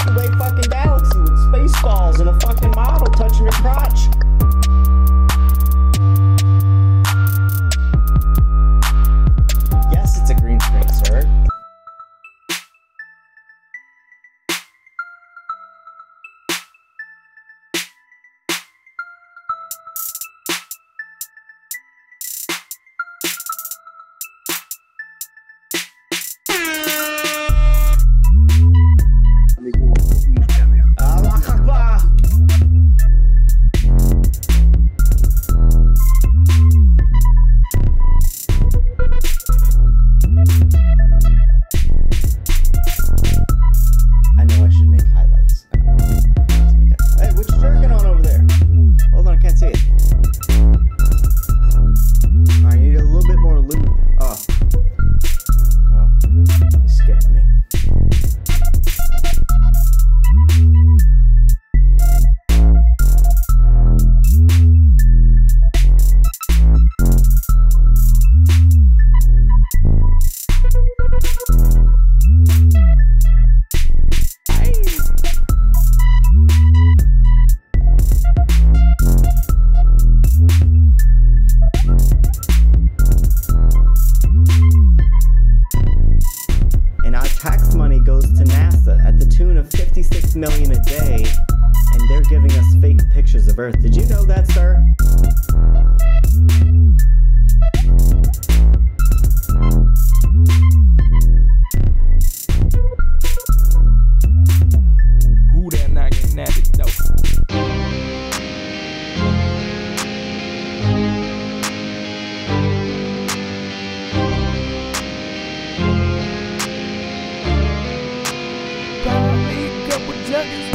Milky Way fucking galaxy with space balls and a fucking model touching your crotch. Yes, it's a green screen, sir. Allah Akbar. I know I should make highlights. Hey, what you jerking on over there? Hold on, I can't see it. I need a little bit more lube. Oh, you skipped me. And our tax money goes to NASA at the tune of $56 million a day, and they're giving us fake pictures of Earth. Did you know that, sir? Who that knocking at the door? Couple junkies.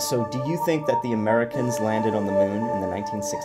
So do you think that the Americans landed on the moon in the 1960s?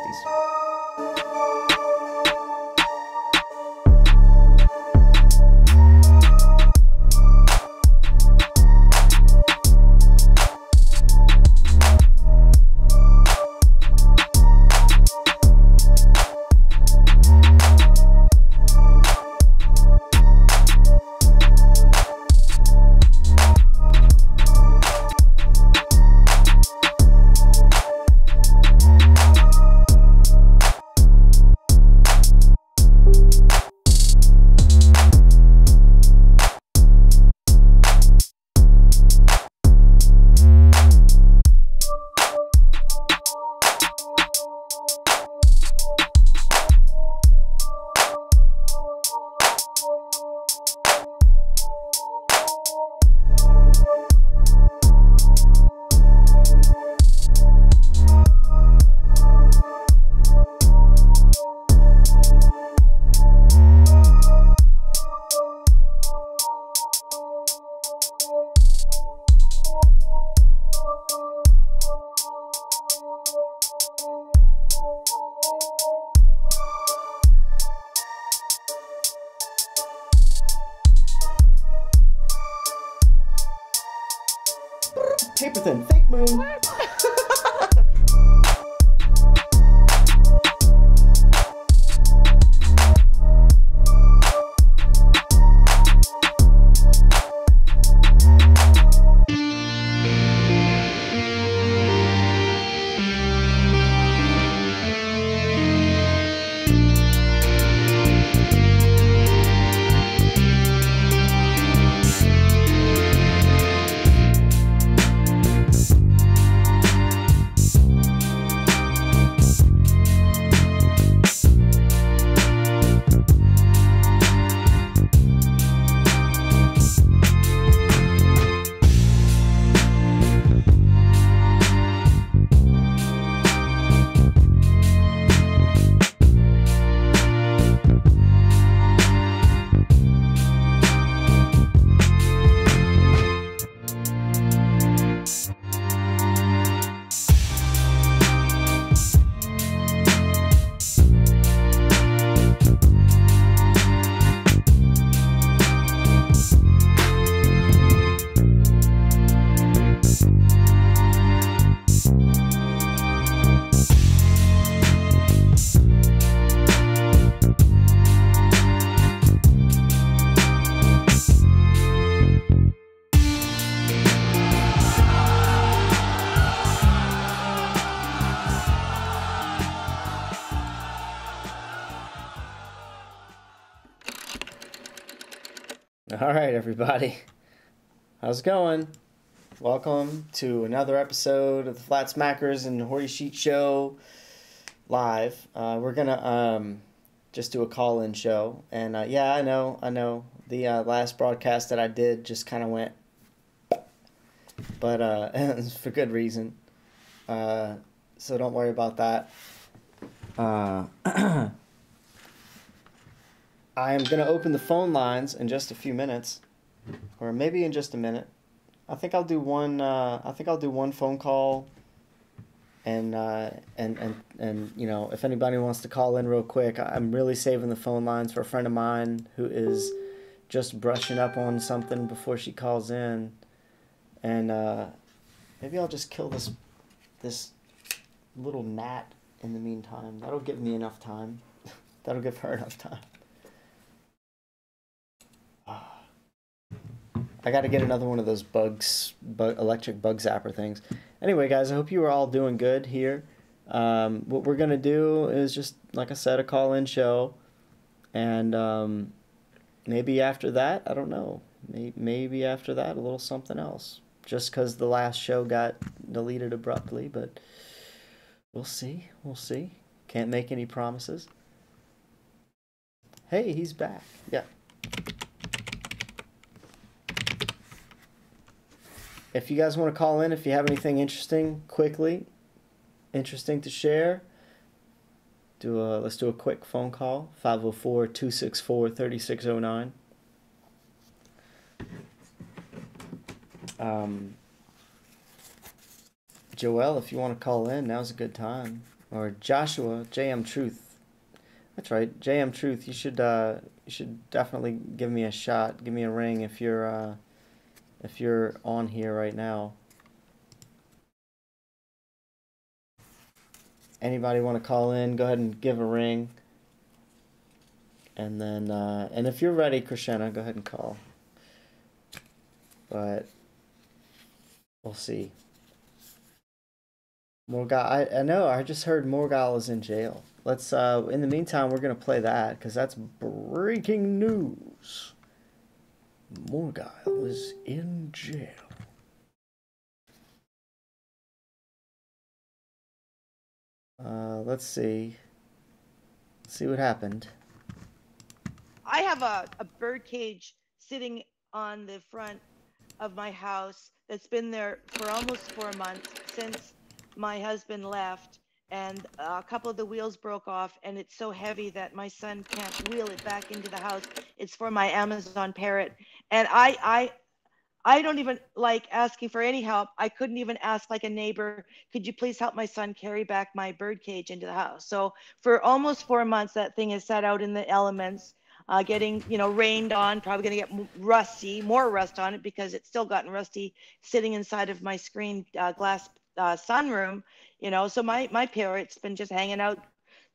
Paper thin, fake moon. All right, everybody. How's it going? Welcome to another episode of the Flat Smackers and Horty Sheet Show live. We're gonna just do a call-in show, and yeah, I know. The last broadcast that I did just kind of went, but it's for good reason. So don't worry about that. I am going to open the phone lines in just a few minutes, or maybe in just a minute. I think I'll do one. I think I'll do one phone call, and you know, if anybody wants to call in real quick, I'm really saving the phone lines for a friend of mine who is just brushing up on something before she calls in, and maybe I'll just kill this little gnat in the meantime. That'll give me enough time. That'll give her enough time. I got to get another one of those electric bug zapper things. Anyway, guys, I hope you are all doing good here. What we're going to do is just, like I said, a call-in show. And maybe after that, I don't know. Maybe after that, a little something else. Just because the last show got deleted abruptly, but we'll see. We'll see. Can't make any promises. Hey, he's back. Yeah. If you guys want to call in, if you have anything interesting to share, let's do a quick phone call. 504-264-3609. Joel, if you want to call in, now's a good time. Or Joshua, JM Truth. That's right, JM Truth. You should definitely give me a shot. Give me a ring if you're on here right now. Anybody want to call in? Go ahead and give a ring. And then and if you're ready, Krishna, go ahead and call. But we'll see. Morgal, I know. I just heard Morgal is in jail. Let's. In the meantime, we're gonna play that because that's breaking news. Morgal is in jail. Let's see. Let's see what happened. I have a bird cage sitting on the front of my house that's been there for almost 4 months since my husband left, and a couple of the wheels broke off, and it's so heavy that my son can't wheel it back into the house. It's for my Amazon parrot, and I don't even like asking for any help. I couldn't even ask like a neighbor, could you please help my son carry back my bird cage into the house? So for almost 4 months, that thing is sat out in the elements, getting, rained on, probably going to get rusty, more rust on it because it's still gotten rusty sitting inside of my screen glass sunroom, so my parrot's been just hanging out,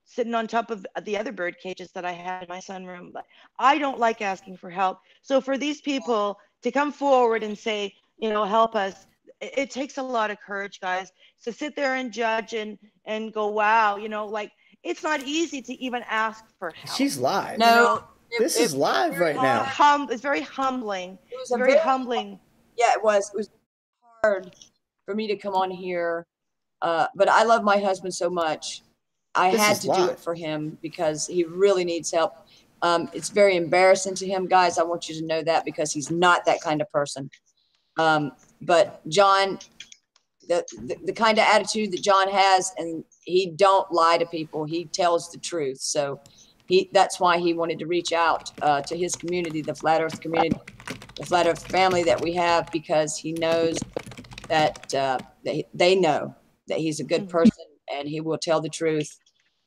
sitting on top of the other bird cages that I had in my sunroom. But I don't like asking for help. So for these people to come forward and say, help us, it takes a lot of courage, guys. So sit there and judge and go, wow, like it's not easy to even ask for help. She's live. No, this is live right now. It's very humbling. It was very humbling. Yeah, it was. It was hard for me to come on here, but I love my husband so much. I had to do it for him because he really needs help. It's very embarrassing to him, guys. I want you to know that because he's not that kind of person. But John, the kind of attitude that John has, and he don't lie to people. He tells the truth. So that's why he wanted to reach out to his community, the Flat Earth community, the Flat Earth family that we have, because he knows that they know that he's a good person and he will tell the truth,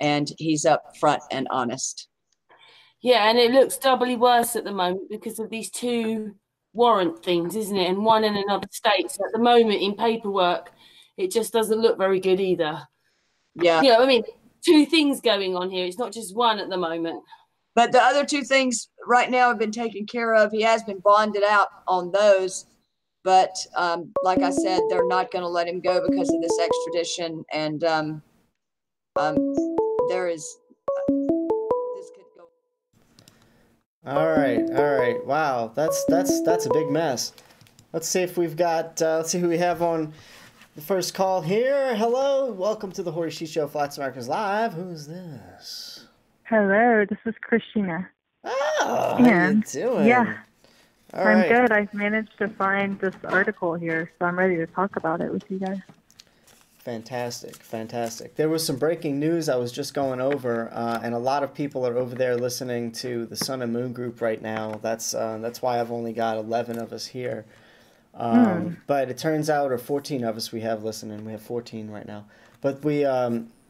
and he's upfront and honest. Yeah, and it looks doubly worse at the moment because of these two warrant things, isn't it? And one in another state. So at the moment in paperwork, it just doesn't look very good either. Yeah. I mean, two things going on here. It's not just one at the moment. But the other two things right now have been taken care of. He has been bonded out on those. But like I said, they're not going to let him go because of this extradition. And there is this could go. All right. Wow, that's a big mess. Let's see if we've got. Let's see who we have on the first call here. Hello, welcome to the Horishi Show, Flats Americas Live. Who's this? Hello, this is Christina. Oh, how you doing? Yeah. All I'm right. good. I've managed to find this article here, so I'm ready to talk about it with you guys. Fantastic. There was some breaking news I was just going over, and a lot of people are over there listening to the Sun and Moon group right now. That's why I've only got 11 of us here. But it turns out, or 14 of us we have listening. We have 14 right now. But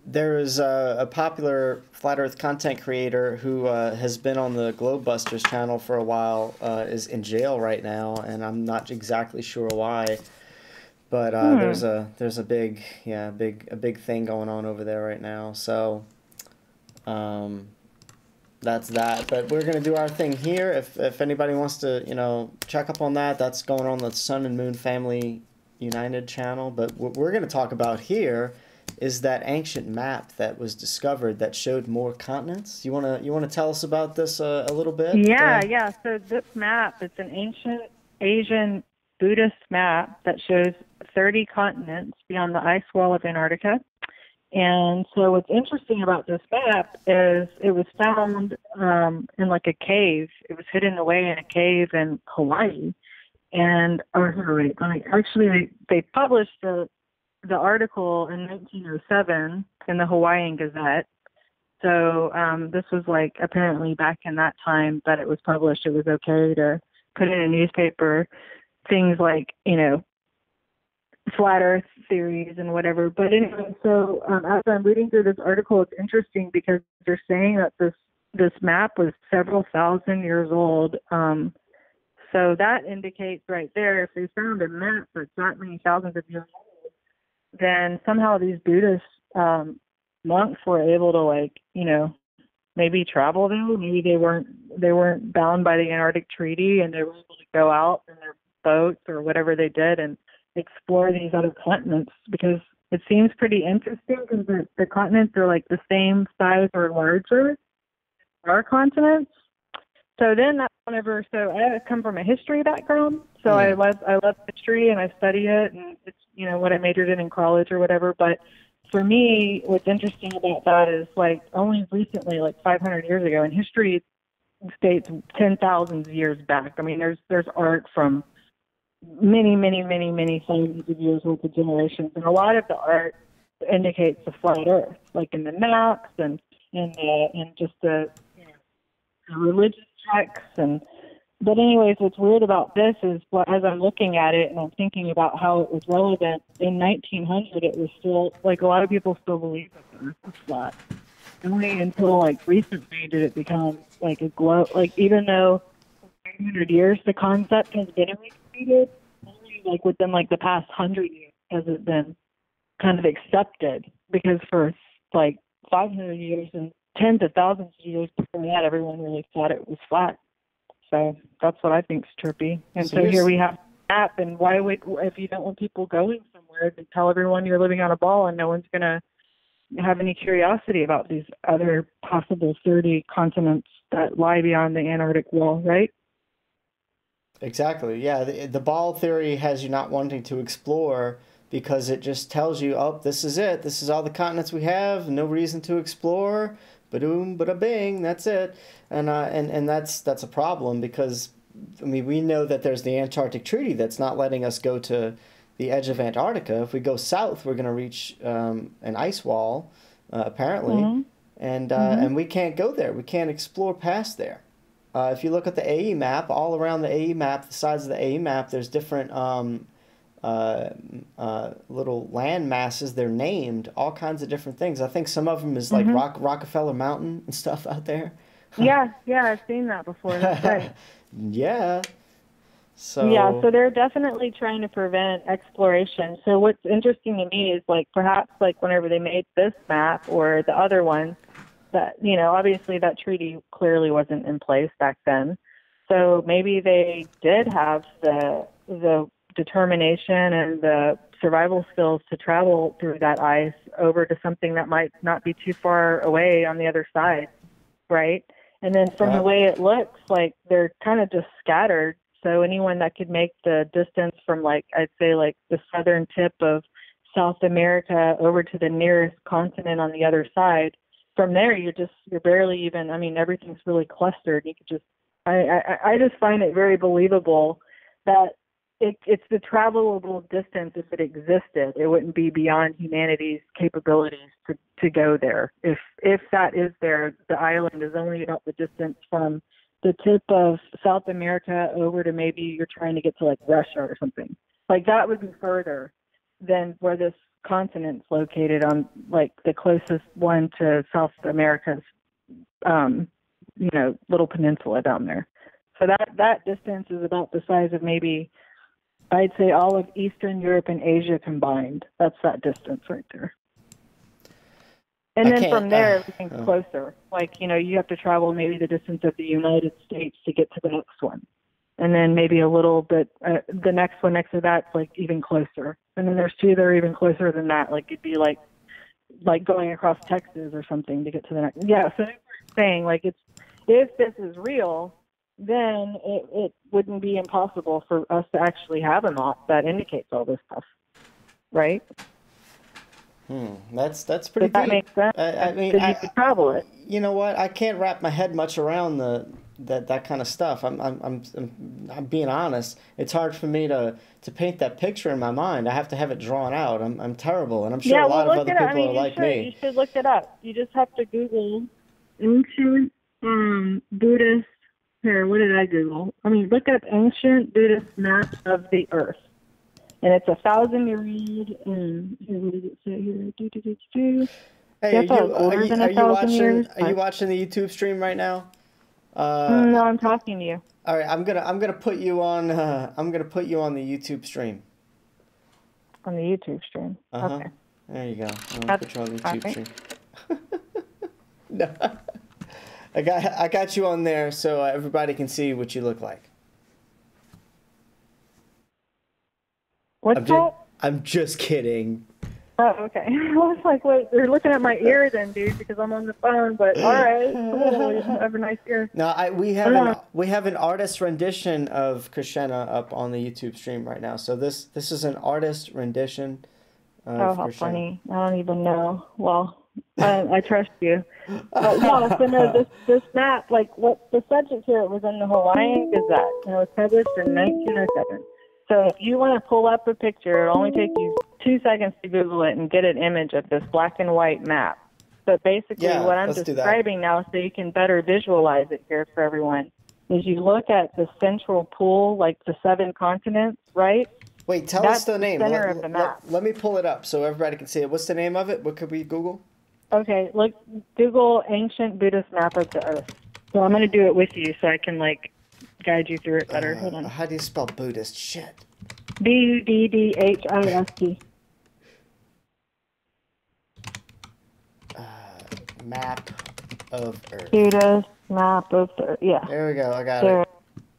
there is a popular Flat Earth content creator who has been on the Globebusters channel for a while, is in jail right now, and I'm not exactly sure why. But there's a big thing going on over there right now. So that's that. But we're gonna do our thing here. If anybody wants to check up on that, that's going on the Sun and Moon Family United channel. But what we're gonna talk about here is that ancient map that was discovered that showed more continents. You wanna tell us about this a little bit? Yeah. So this map, it's an ancient Asian Buddhist map that shows 30 continents beyond the ice wall of Antarctica. And so what's interesting about this map is it was found in like a cave. It was hidden away in a cave in Hawaii. And they published the article in 1907 in the Hawaiian Gazette. So this was like apparently back in that time that it was published, it was okay to put in a newspaper things like, flat Earth theories and whatever. But anyway, so as I'm reading through this article, it's interesting because they're saying that this map was several thousand years old. So that indicates right there, if they found a map that's that many thousands of years old, then somehow these Buddhist monks were able to, like, you know, maybe travel there. Maybe they weren't bound by the Antarctic Treaty, and they were able to go out in their boats or whatever they did and explore these other continents, because it seems pretty interesting because the continents are like the same size or larger than our continents. So then that's whenever, so I come from a history background, so I love history and I study it, and it's, you know, what I majored in college or whatever. But for me, what's interesting about that is, like, only recently, like 500 years ago, and history dates 10,000 years back. I mean, there's art from many thousands of years worth of generations, and a lot of the art indicates the flat Earth, like in the maps and just the, you know, the religious texts. But anyways, what's weird about this is, as I'm looking at it and I'm thinking about how it was relevant in 1900, it was still, like, a lot of people still believe that the Earth was flat. Only until, like, recently did it become like a globe. Like, even though for 500 years the concept has been repeated, only like within like the past 100 years has it been kind of accepted, because for like 500 years and tens of thousands of years before that, everyone really thought it was flat. So that's what I think is trippy. And so here we have a map, and why would, if you don't want people going somewhere, to tell everyone you're living on a ball and no one's going to have any curiosity about these other possible 30 continents that lie beyond the Antarctic wall, right? Exactly. Yeah, the ball theory has you not wanting to explore because it just tells you, oh, this is it. This is all the continents we have. No reason to explore. Ba-doom, bada-bing. That's it. And that's a problem because, I mean, we know that there's the Antarctic Treaty that's not letting us go to the edge of Antarctica. If we go south, we're going to reach an ice wall, apparently, and we can't go there. We can't explore past there. If you look at the AE map, all around the AE map, the sides of the AE map, there's different little land masses. They're named all kinds of different things. I think some of them is like Rockefeller Mountain and stuff out there. Yeah, I've seen that before. That's right. Yeah. So they're definitely trying to prevent exploration. So what's interesting to me is, like, perhaps like whenever they made this map or the other one, that, you know, obviously that treaty clearly wasn't in place back then. So maybe they did have the determination and the survival skills to travel through that ice over to something that might not be too far away on the other side, right? And then from the way it looks, like, they're kind of just scattered. So anyone that could make the distance from, like, I'd say, like, the southern tip of South America over to the nearest continent on the other side, from there you're barely even, I mean, everything's really clustered. You could just, I just find it very believable that it's the travelable distance. If it existed, it wouldn't be beyond humanity's capabilities to go there. If that is there, the island is only about the distance from the tip of South America over to, maybe you're trying to get to, like, Russia or something. Like, that would be further than where this continent's located on, like, the closest one to South America's, you know, little peninsula down there. So that distance is about the size of, maybe, I'd say, all of Eastern Europe and Asia combined. That's that distance right there. And then from there, everything's closer. Like, you know, you have to travel maybe the distance of the United States to get to the next one. And then maybe a little bit, the next one next to that's, like, even closer. And then there's two that are even closer than that. Like, it'd be like going across Texas or something to get to the next. Yeah, so they're saying, like, if this is real, then it wouldn't be impossible for us to actually have a map that indicates all this stuff, right? That's pretty deep. Does that make sense? I mean, you could travel it. You know what? I can't wrap my head much around that kind of stuff. I'm being honest. It's hard for me to paint that picture in my mind. I have to have it drawn out. I'm terrible, and I'm sure a lot of other people are like me. You should look it up. You just have to Google ancient Buddhist. Here, what did I Google? I mean, look up ancient Buddhist map of the Earth. and it's 1,000-year old. Here, what does it say here? Hey, Guess I was older than 1,000 years. Are you watching the YouTube stream right now? No, I'm talking to you. All right, I'm gonna put you on. I'm gonna put you on the YouTube stream. On the YouTube stream. Okay. There you go. I'm gonna put you on the YouTube stream. No, I got you on there so everybody can see what you look like. What's that? I'm just kidding. Oh, okay. I was like, wait, they're looking at my ear then, dude, because I'm on the phone. But all right, cool. Have a nice ear. No, we have an artist rendition of Krishna up on the YouTube stream right now. So this is an artist rendition. How funny! I don't even know. Well, I trust you. But no, so no, this map, like what the subject here, it was in the Hawaiian Gazette, and it was published in 1907. So if you want to pull up a picture, it'll only take you 2 seconds to Google it and get an image of this black and white map. But basically what I'm describing now, so you can better visualize it here for everyone, is you look at the central pool, like the 7 continents, right? Wait, tell us the name. Center of the map. Let me pull it up so everybody can see it. What's the name of it? What could we Google? Okay, look, Google ancient Buddhist map of the earth. So I'm going to do it with you so I can, like, guide you through it better. Hold on. How do you spell Buddhist? Shit. Buddhist. Map of Earth. Buddhist map of the Earth. Yeah. There we go. I got it.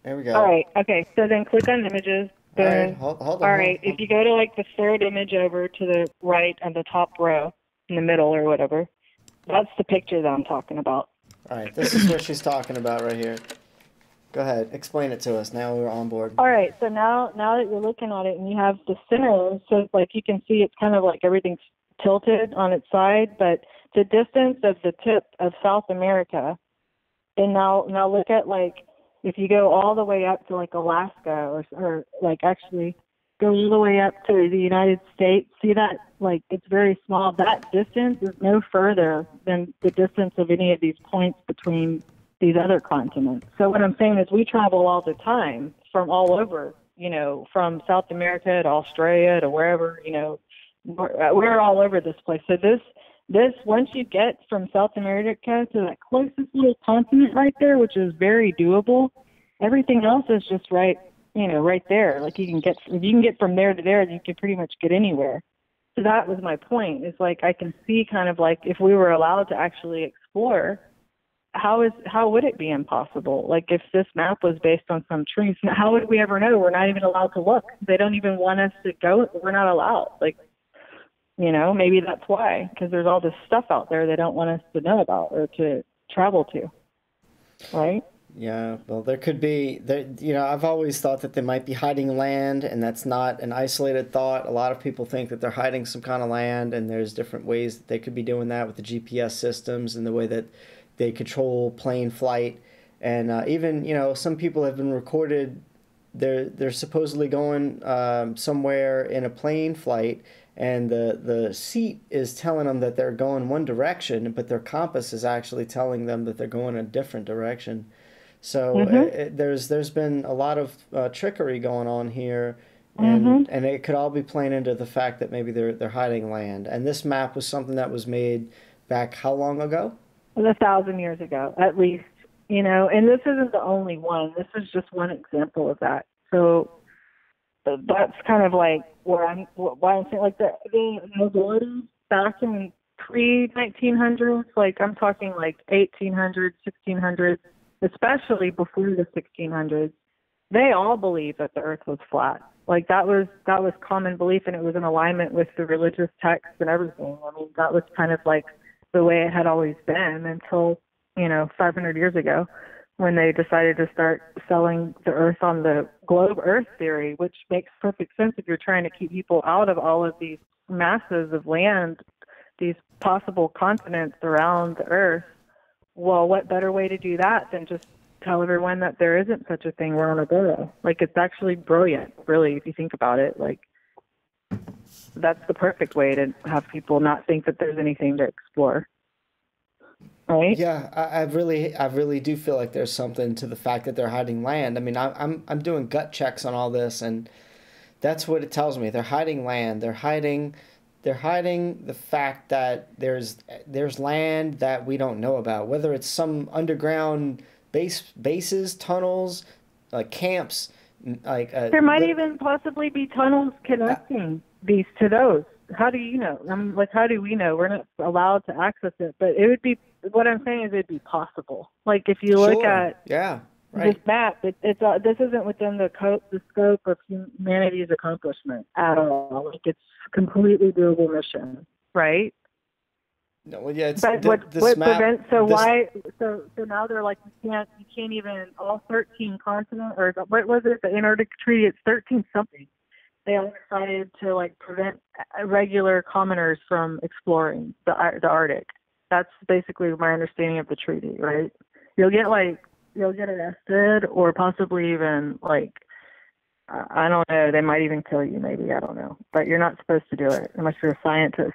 There we go. All right. Okay. So then click on images. All right. Hold on. All right. If you go to like the third image over to the right on the top row, in the middle or whatever, that's the picture that I'm talking about. All right. This is what she's talking about right here. Go ahead. Explain it to us. Now we're on board. All right. So now that you're looking at it and you have the center, so like you can see it's kind of like everything's tilted on its side, but the distance of the tip of South America, and now look at like if you go all the way up to like Alaska or like actually go all the way up to the United States, see that like it's very small. That distance is no further than the distance of any of these points between these other continents. So what I'm saying is we travel all the time from all over, from South America to Australia to wherever, we're all over this place. So this once you get from South America to that closest little continent right there, which is very doable, everything else is just right there. Like if you can get from there to there, you can pretty much get anywhere. So that was my point. It's like I can see kind of like if we were allowed to actually explore, how would it be impossible? Like if this map was based on some trees, how would we ever know? We're not even allowed to look. They don't even want us to go. We're not allowed. Like, maybe that's why, because there's all this stuff out there they don't want us to know about or to travel to, right? Yeah, well, there could be, I've always thought that they might be hiding land, and that's not an isolated thought. A lot of people think that they're hiding some kind of land, and there's different ways that they could be doing that with the GPS systems and the way that they control plane flight. And even, some people have been recorded, they're supposedly going somewhere in a plane flight, and the seat is telling them that they're going one direction, but their compass is actually telling them that they're going a different direction. So there's been a lot of trickery going on here, and it could all be playing into the fact that maybe they're hiding land. And this map was something that was made back how long ago? 1,000 years ago, at least. And this isn't the only one. This is just one example of that. So that's kind of like why I'm saying like the nobility back in pre-1900s, like I'm talking like 1800s, 1600s, especially before the 1600s, they all believed that the earth was flat. Like that was common belief, and it was in alignment with the religious texts and everything. I mean, that was kind of like the way it had always been until, 500 years ago, when they decided to start selling the earth on the globe earth theory, which makes perfect sense if you're trying to keep people out of all of these masses of land, these possible continents around the earth. Well, what better way to do that than just tell everyone that there isn't such a thing? We're on a go. Like, it's actually brilliant, really, if you think about it. Like, that's the perfect way to have people not think that there's anything to explore. Right? Yeah, I really do feel like there's something to the fact that they're hiding land. I mean, I'm doing gut checks on all this, and That's what it tells me. They're hiding land. They're hiding the fact that there's land that we don't know about. Whether it's some underground bases, tunnels, camps, there might even possibly be tunnels connecting these to those. How do you know? How do we know? We're not allowed to access it, but it would be. What I'm saying is, it'd be possible. Like if you look at this map, this isn't within the scope of humanity's accomplishment at all. Like it's a completely doable mission, right? No, well, yeah, it's but what prevents? So why? So now they're like, you can't even all 13 continents, or what was it? The Antarctic Treaty. It's 13 something. They all decided to prevent regular commoners from exploring the Arctic. That's basically my understanding of the treaty, right? You'll get arrested, or possibly even I don't know. They might even kill you, maybe. I don't know. But you're not supposed to do it unless you're a scientist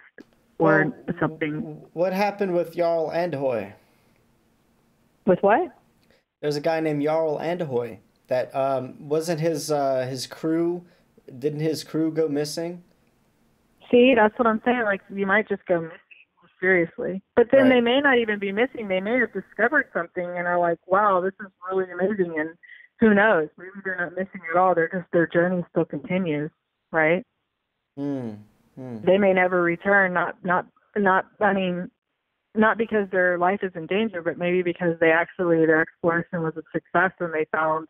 or something. What happened with Jarl Andhøy? With what? There's a guy named Jarl Andhøy that wasn't his crew. Didn't his crew go missing? See, that's what I'm saying. You might just go missing, seriously. But then they may not even be missing. They may have discovered something and are like, wow, this is really amazing. And who knows? Maybe they're not missing at all. Their journey still continues, right? They may never return. Not because their life is in danger, but maybe because their exploration was a success and they found,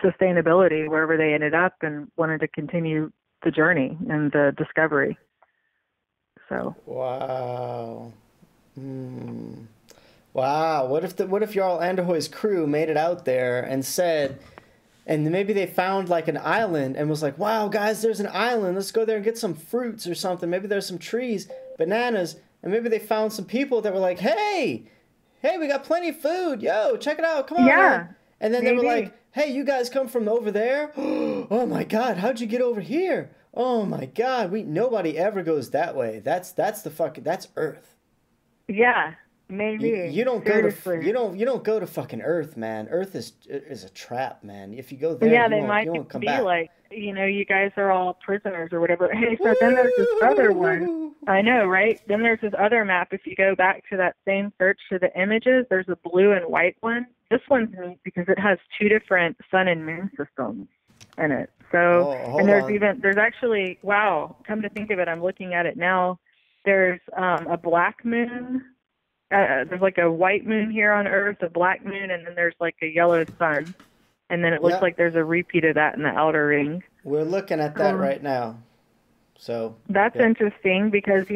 sustainability wherever they ended up and wanted to continue the journey and the discovery. So. Wow. Wow. What if Jarl Andhøy's crew made it out there and said, and maybe they found an island and was like, wow, guys, there's an island. Let's go there and get some fruits or something. Maybe there's some trees, bananas, and maybe they found some people that were like, hey, we got plenty of food. Yo, check it out. Come on. Yeah. Man. And then they were like, hey, you guys come from over there? Oh my God, how'd you get over here? Oh my God, nobody ever goes that way. That's Earth. Yeah, maybe. You don't go to fucking Earth, man. Earth is a trap, man. If you go there, you won't come back. You guys are all prisoners or whatever. Hey, so then there's this other one. I know, right? Then there's this other map. If you go back to that same search to the images, there's a blue and white one. This one's neat because it has two different sun and moon systems in it. So, and there's actually, wow, come to think of it, I'm looking at it now. There's a black moon. There's a white moon here on Earth, a black moon, and then there's a yellow sun. And then it looks like there's a repeat of that in the outer ring. We're looking at that right now. So that's interesting because, a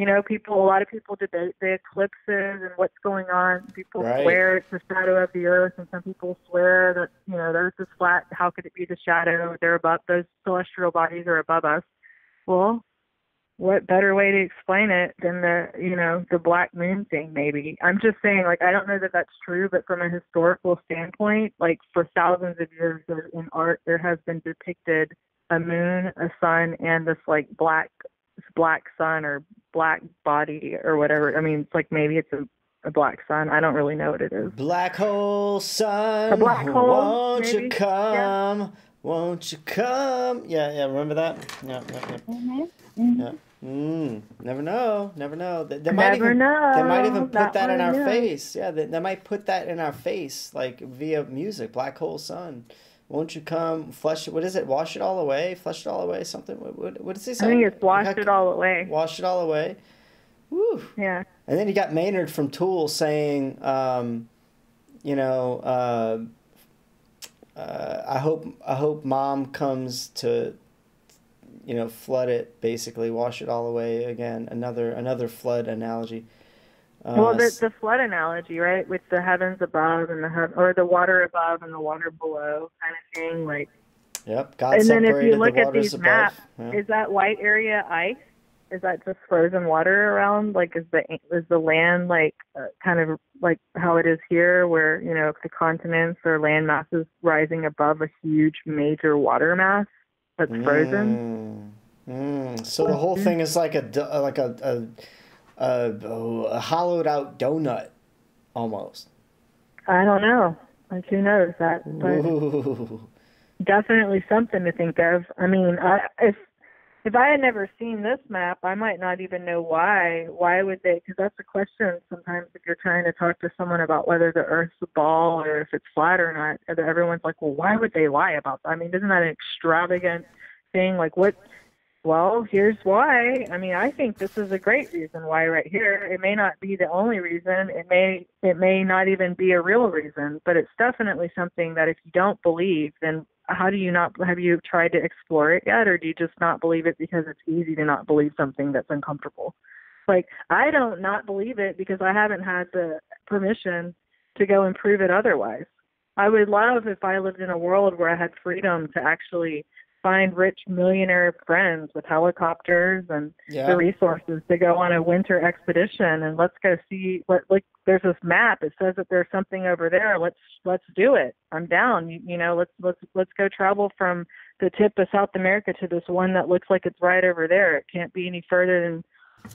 lot of people debate the eclipses and what's going on. People swear it's the shadow of the Earth, and some people swear that, the Earth is flat. How could it be the shadow? They're above, those celestial bodies are above us. Well, what better way to explain it than the black moon thing, maybe? I'm just saying, I don't know that that's true, but from a historical standpoint, for thousands of years in art, there has been depicted a moon, a sun, and this black sun or black body or whatever. I mean, it's maybe it's a black sun. I don't really know what it is. Black hole sun, a black hole, won't maybe? You come? Yeah. Won't you come? Yeah, remember that? Yeah. Mm-hmm. Yeah. Never know. They might even put that in our face. Yeah, they might put that in our face, via music. Black hole sun. Won't you come? Flush it. What is it? Wash it all away. Flush it all away. Something. What does he say? I think it's wash it all away. Wash it all away. Woo. Yeah. And then you got Maynard from Tool saying, I hope Mom comes to, flood it. Basically, wash it all away again. Another flood analogy. Well, the flood analogy, right, with the heavens above and or the water above and the water below, kind of thing, Yep. God and separated then if you look the at waters these above. maps, Yeah. is that white area ice? Is that just frozen water around? Is the land kind of like how it is here, where the continents or land masses rising above a huge major water mass that's frozen? So the whole thing is like a hollowed out donut, almost. I don't know. Who knows that? But... Ooh. definitely something to think of. I mean, if I had never seen this map, I might not even know why. Why would they? Because that's a question sometimes if you're trying to talk to someone about whether the Earth's a ball or if it's flat or not. Everyone's like, well, why would they lie about that? I mean, isn't that an extravagant thing? Like, what? Well, here's why. I mean, I think this is a great reason why right here. It may not be the only reason. It may not even be a real reason, but it's definitely something that if you don't believe, then how do you not, have you tried to explore it yet, or do you just not believe it because it's easy to not believe something that's uncomfortable? Like, I don't not believe it because I haven't had the permission to go and prove it otherwise. I would love if I lived in a world where I had freedom to actually find rich millionaire friends with helicopters and the resources to go on a winter expedition and let's go see what, like, there's this map. It says that there's something over there. Let's do it. I'm down. You know, let's go travel from the tip of South America to this one that looks like it's right over there. It can't be any further than,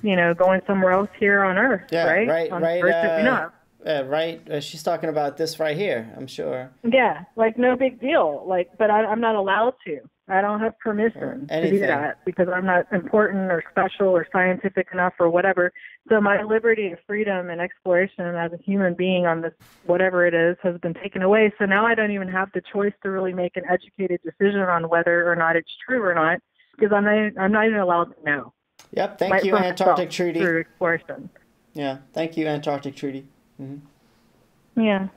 you know, going somewhere else here on Earth. Yeah, right. Right. Right. She's talking about this right here, I'm sure. Yeah, like no big deal. Like, but I'm not allowed to. I don't have permission to do that because I'm not important or special or scientific enough or whatever. So my liberty of freedom and exploration as a human being on this, whatever it is, has been taken away. So now I don't even have the choice to really make an educated decision on whether or not it's true or not because I'm not even allowed to know. Yep. Thank you, Antarctic Treaty. Through exploration. Yeah. Thank you, Antarctic Treaty. Mm-hmm. Yeah.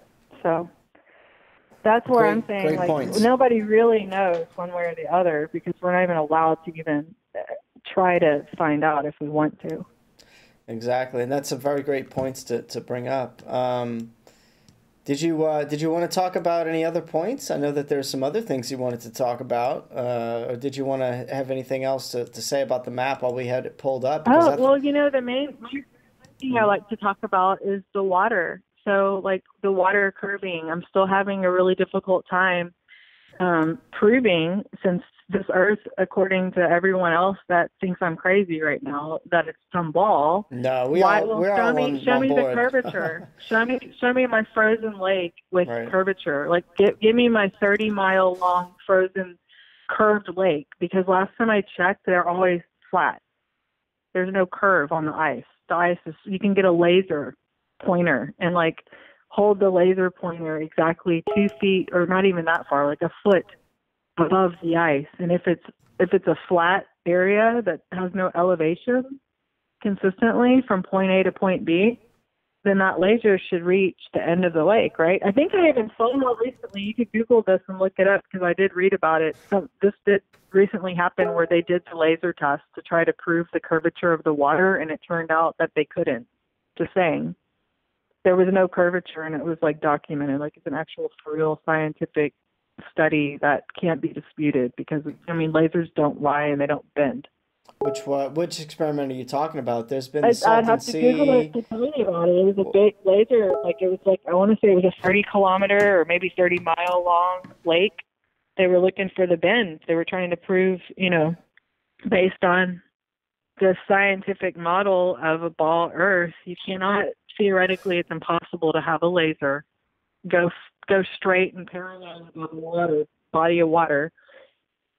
So that's where I'm saying, like, points. Nobody really knows one way or the other because we're not even allowed to even try to find out if we want to. Exactly, and that's some very great points to bring up. Did you want to talk about any other points? I know that there's some other things you wanted to talk about. Or did you want to have anything else to say about the map while we had it pulled up? Well, you know, the main thing I like to talk about is the water. So, like, the water curving, I'm still having a really difficult time proving, since this Earth, according to everyone else that thinks I'm crazy right now, that it's some ball. No, we're all on show me board. The curvature. show me my frozen lake with curvature. Like, give me my 30-mile long frozen curved lake, because last time I checked, they're always flat. There's no curve on the ice. The ice is, you can get a laser pointer and like hold the laser pointer exactly 2 feet or not even that far, like a foot above the ice. And if it's a flat area that has no elevation consistently from point A to point B, then that laser should reach the end of the lake, right? I think I even saw more recently, you could Google this and look it up because I did read about it. This did recently happen where they did the laser test to try to prove the curvature of the water, and it turned out that they couldn't. Just saying. There was no curvature, and it was like documented, like it's an actual for real scientific study that can't be disputed because, I mean, lasers don't lie and they don't bend. Which experiment are you talking about? There's been I'd have to Google it to tell you about it. It was a big laser, I want to say it was a 30-kilometer or maybe 30-mile long lake. They were looking for the bend. They were trying to prove, you know, based on the scientific model of a ball Earth, you cannot, theoretically, it's impossible to have a laser go straight and parallel above the body of water.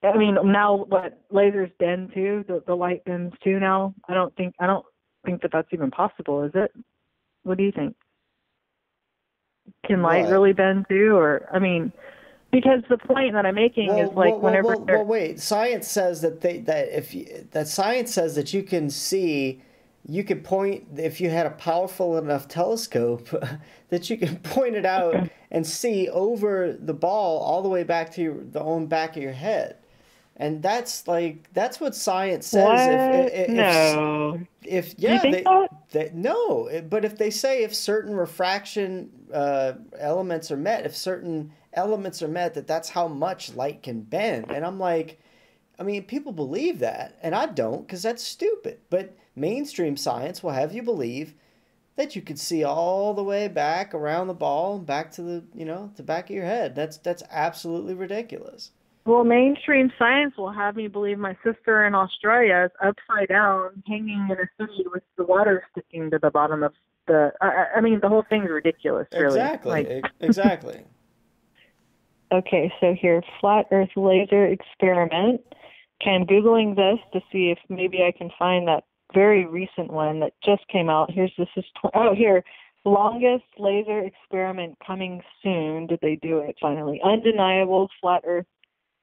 I mean, now what lasers bend too, the light bends too now. I don't think that that's even possible, is it? What do you think? Can light really bend too, or I mean, because the point that I'm making is like whenever. Well, wait. Science says science says that you can see. You could point, if you had a powerful enough telescope, that you can point it out and see over the ball all the way back to the own back of your head. And that's what science says. What? No. Do you think no, but if they say if certain refraction elements are met, if certain elements are met, that's how much light can bend. And I'm like, I mean, people believe that, and I don't, because that's stupid. But mainstream science will have you believe that you could see all the way back around the ball and back to the back of your head. That's absolutely ridiculous. Well, mainstream science will have me believe my sister in Australia is upside down, hanging in a city with the water sticking to the bottom of the. I mean, the whole thing's ridiculous, really. Exactly. Exactly. Okay, so here, flat Earth laser experiment. Okay, I'm Googling this to see if maybe I can find that very recent one that just came out. Here, longest laser experiment coming soon. Did they do it finally? Undeniable flat Earth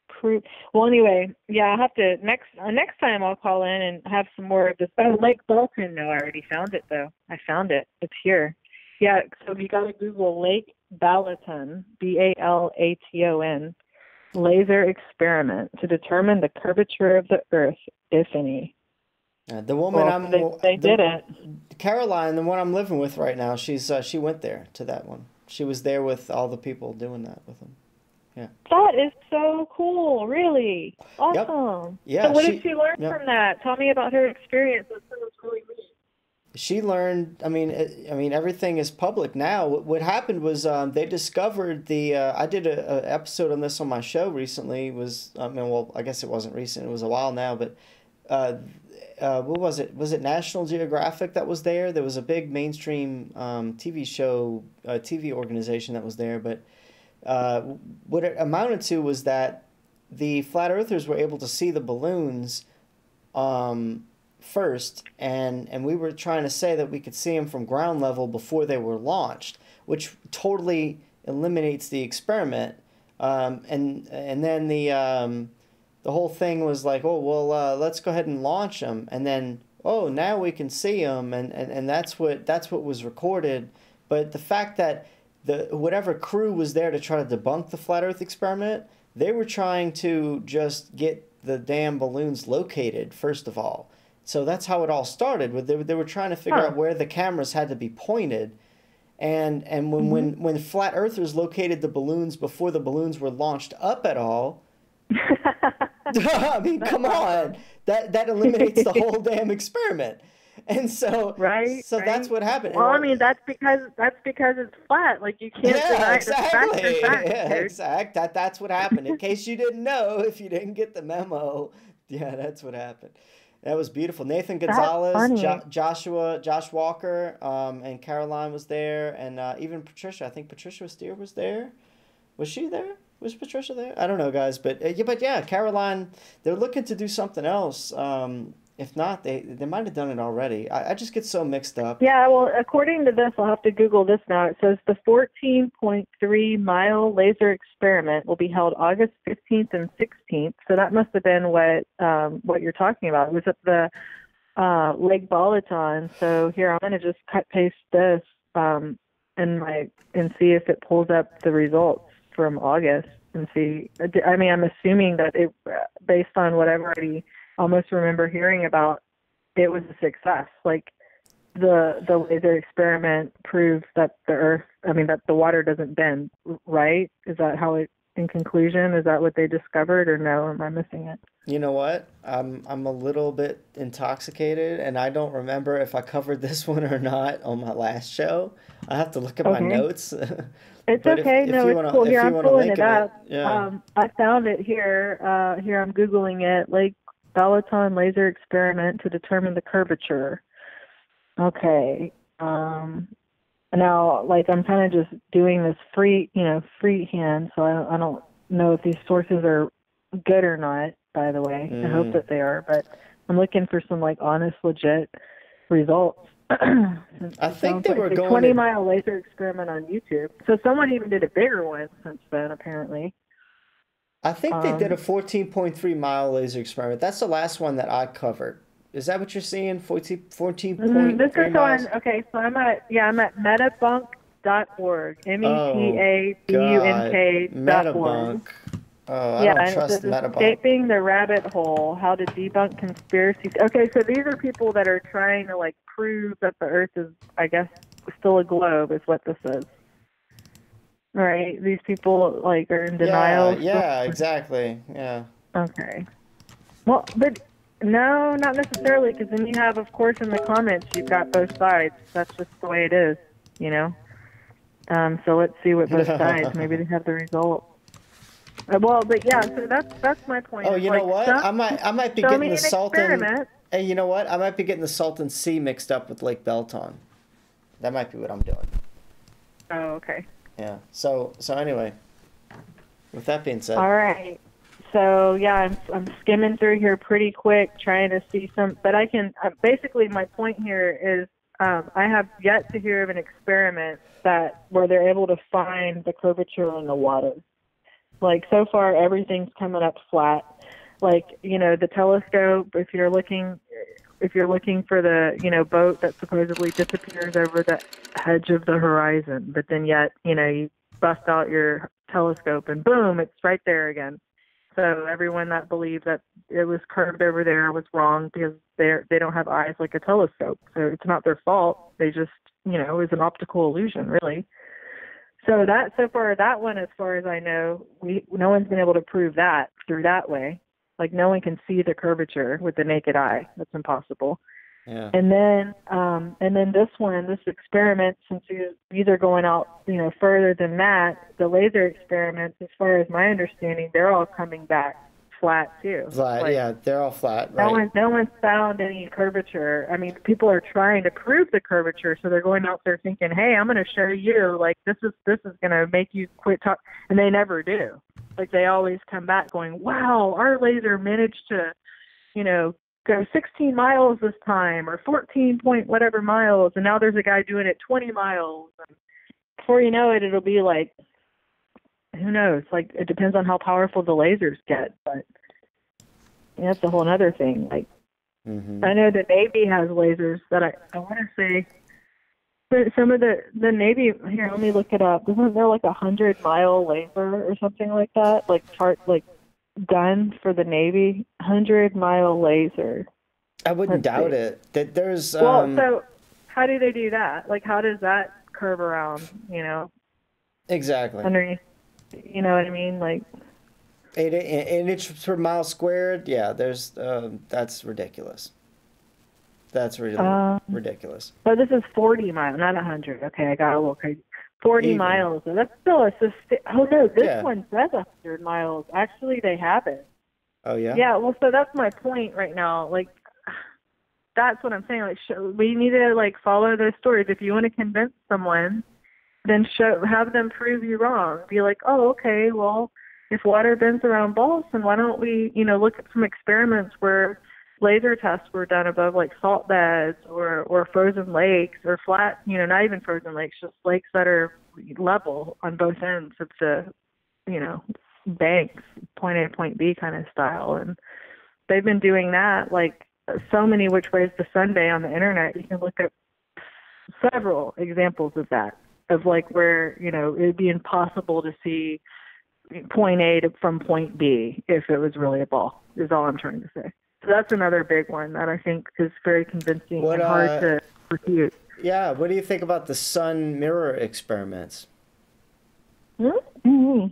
proof. Well, anyway, yeah, I'll have to next time I'll call in and have some more of this. Oh, Lake Balton. No, I already found it though. I found it. It's here. Yeah, so you got to Google Lake Balaton, Balaton, laser experiment to determine the curvature of the Earth, if any. The woman they did it. Caroline, the one I'm living with right now, she went there to that one. She was there with all the people doing that with them. Yeah. That is so cool, really. Awesome. Yep. Yeah. So what did she learn from that? Tell me about her experience. That sounds really neat. She learned, I mean, everything is public now. What happened was they discovered I did an episode on this on my show recently. I guess it wasn't recent. It was a while now, but what was it? Was it National Geographic that was there? There was a big mainstream TV show, TV organization that was there, but what it amounted to was that the flat earthers were able to see the balloons first, and we were trying to say that we could see them from ground level before they were launched, which totally eliminates the experiment. And then the whole thing was like, oh well, let's go ahead and launch them, and then now we can see them, and that's what was recorded. But the fact that whatever crew was there to try to debunk the flat Earth experiment, they were trying to just get the damn balloons located first of all. So that's how it all started. They were trying to figure out where the cameras had to be pointed, and when flat earthers located the balloons before the balloons were launched up at all, I mean, come on, that eliminates the whole damn experiment. And so, so that's what happened. Well, I mean, that's because it's flat. Like, you can't deny exactly. the fact. Yeah, exact. That's what happened. In case you didn't know, if you didn't get the memo, yeah, that's what happened. That was beautiful. Nathan Gonzalez, Josh Walker, and Caroline was there, and even Patricia. I think Patricia Steer was there. Was she there? Was Patricia there? I don't know, guys, but Caroline. They're looking to do something else. If not, they might have done it already. I just get so mixed up. Yeah, well, according to this, I'll have to Google this now. It says the 14.3-mile laser experiment will be held August 15th and 16th. So that must have been what you're talking about. It was at the Lake Balaton. So here, I'm going to just paste this and see if it pulls up the results from August and see. I mean, I'm assuming that it, based on what I've already almost remember hearing about, it was a success. Like the laser experiment proved that that the water doesn't bend, right? Is that how it, in conclusion, is that what they discovered, or no, am I missing it? You know what? I'm a little bit intoxicated, and I don't remember if I covered this one or not on my last show. I have to look at my notes. It's okay. It's cool. Here, I'm pulling it up. I found it here. Here, I'm Googling it. Lake Balaton laser experiment to determine the curvature. Okay. Now, like, I'm kind of just doing this freehand, so I don't know if these sources are good or not, by the way. I hope that they are, but I'm looking for some, like, honest, legit results. I think they were going 20-mile laser experiment on YouTube. So someone even did a bigger one since then, apparently. I think they did a 14.3-mile laser experiment. That's the last one that I covered. Is that what you're seeing? 14.3 This is miles? on. Okay, so I'm at metabunk.org. METABUNK.org. Metabunk. Oh, I don't trust Metabunk. Escaping the rabbit hole: How to debunk conspiracies. Okay, so these are people that are trying to, like, prove that the Earth is, I guess, still a globe. Is what this is. Right? These people, like, are in denial. Yeah, exactly. Yeah. Okay. Well, but no, not necessarily, because then you have, of course, in the comments, you've got both sides. That's just the way it is, you know? So let's see what both sides, maybe they have the result. Well, but yeah, so that's my point. Oh, you know what? I might be getting the Salton. Hey, you know what? I might be getting the Salton Sea mixed up with Lake Balaton. That might be what I'm doing. Oh, okay. Yeah. So anyway. With that being said. All right. So yeah, I'm skimming through here pretty quick, trying to see some. But I can basically my point here is I have yet to hear of an experiment where they're able to find the curvature in the water. Like so far, everything's coming up flat. Like the telescope. If you're looking for the boat that supposedly disappears over the edge of the horizon, but then yet you bust out your telescope and boom, it's right there again. So everyone that believed that it was curved over there was wrong because they don't have eyes like a telescope. So it's not their fault. They just it was an optical illusion, really. So far that one, as far as I know, no one's been able to prove that through that way. Like no one can see the curvature with the naked eye. That's impossible. Yeah. And then this experiment, since these are going out, further than that, the laser experiments, as far as my understanding, they're all coming back flat too. Flat, yeah, they're all flat. Right. No one's found any curvature. I mean, people are trying to prove the curvature, so they're going out there thinking, "Hey, I'm going to show you. Like this is going to make you quit talk," and they never do. Like they always come back going, "Wow, our laser managed to, go 16 miles this time, or 14 point whatever miles, and now there's a guy doing it 20 miles." And before you know it, it'll be like, who knows? Like it depends on how powerful the lasers get, but that's a whole other thing. Like I know the Navy has lasers that I want to say. But some of the Navy here, let me look it up. Isn't there like 100-mile laser or something like that? Like gun for the Navy, 100-mile laser. I wouldn't doubt it. That there's so how do they do that? Like how does that curve around? Exactly. Underneath. You know what I mean? Like 8 inches per mile squared. Yeah, there's that's ridiculous. That's ridiculous. But this is 40 miles, not 100. Okay, I got a little crazy. 40 miles. That's still oh no, this one says 100 miles. Actually, they have it. Oh yeah. Yeah. Well, so that's my point right now. Like, that's what I'm saying. Like, we need to follow those stories. If you want to convince someone, then have them prove you wrong. Be like, oh, okay, well, if water bends around Boston, why don't we, look at some experiments where laser tests were done above salt beds or frozen lakes or flat, not even frozen lakes, just lakes that are level on both ends of the, banks, point A, point B kind of style. And they've been doing that so many which ways to Sunday on the internet. You can look at several examples of that, of where, it'd be impossible to see point A from point B if it was really a ball, is all I'm trying to say. So that's another big one that I think is very convincing and hard to refute. Yeah, what do you think about the sun mirror experiments? Mm-hmm.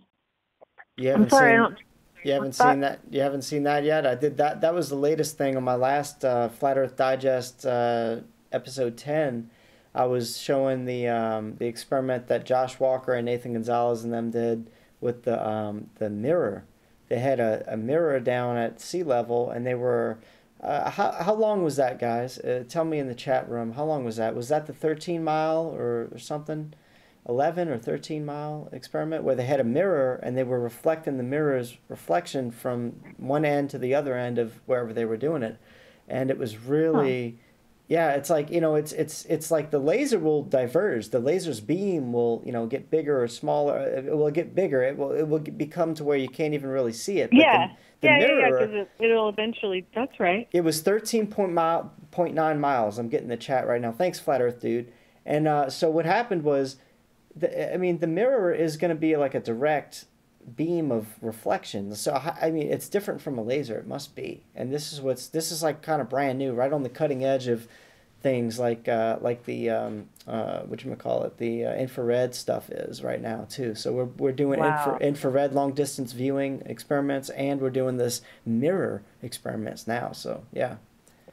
You haven't seen that? You haven't seen that yet? I did that. That was the latest thing on my last Flat Earth Digest episode 10. I was showing the experiment that Josh Walker and Nathan Gonzalez and them did with the mirror. They had a mirror down at sea level, and they were how long was that, guys? Tell me in the chat room, how long was that? Was that the 13-mile or something? 11 or 13-mile experiment where they had a mirror and they were reflecting the mirror's reflection from one end to the other end of wherever they were doing it, and it was really. Yeah, it's like, it's like the laser will diverge. The laser's beam will, get bigger or smaller. It will get bigger. It will become to where you can't even really see it. But the mirror, because it'll eventually. That's right. It was 13.9 miles. I'm getting the chat right now. Thanks, Flat Earth Dude. And so what happened was, the mirror is going to be like a direct beam of reflection. So it's different from a laser. It must be. And this is like kind of brand new, right on the cutting edge of things like the whatchamacallit, the infrared stuff is right now too. So we're doing infrared long distance viewing experiments, and we're doing this mirror experiments now. So yeah.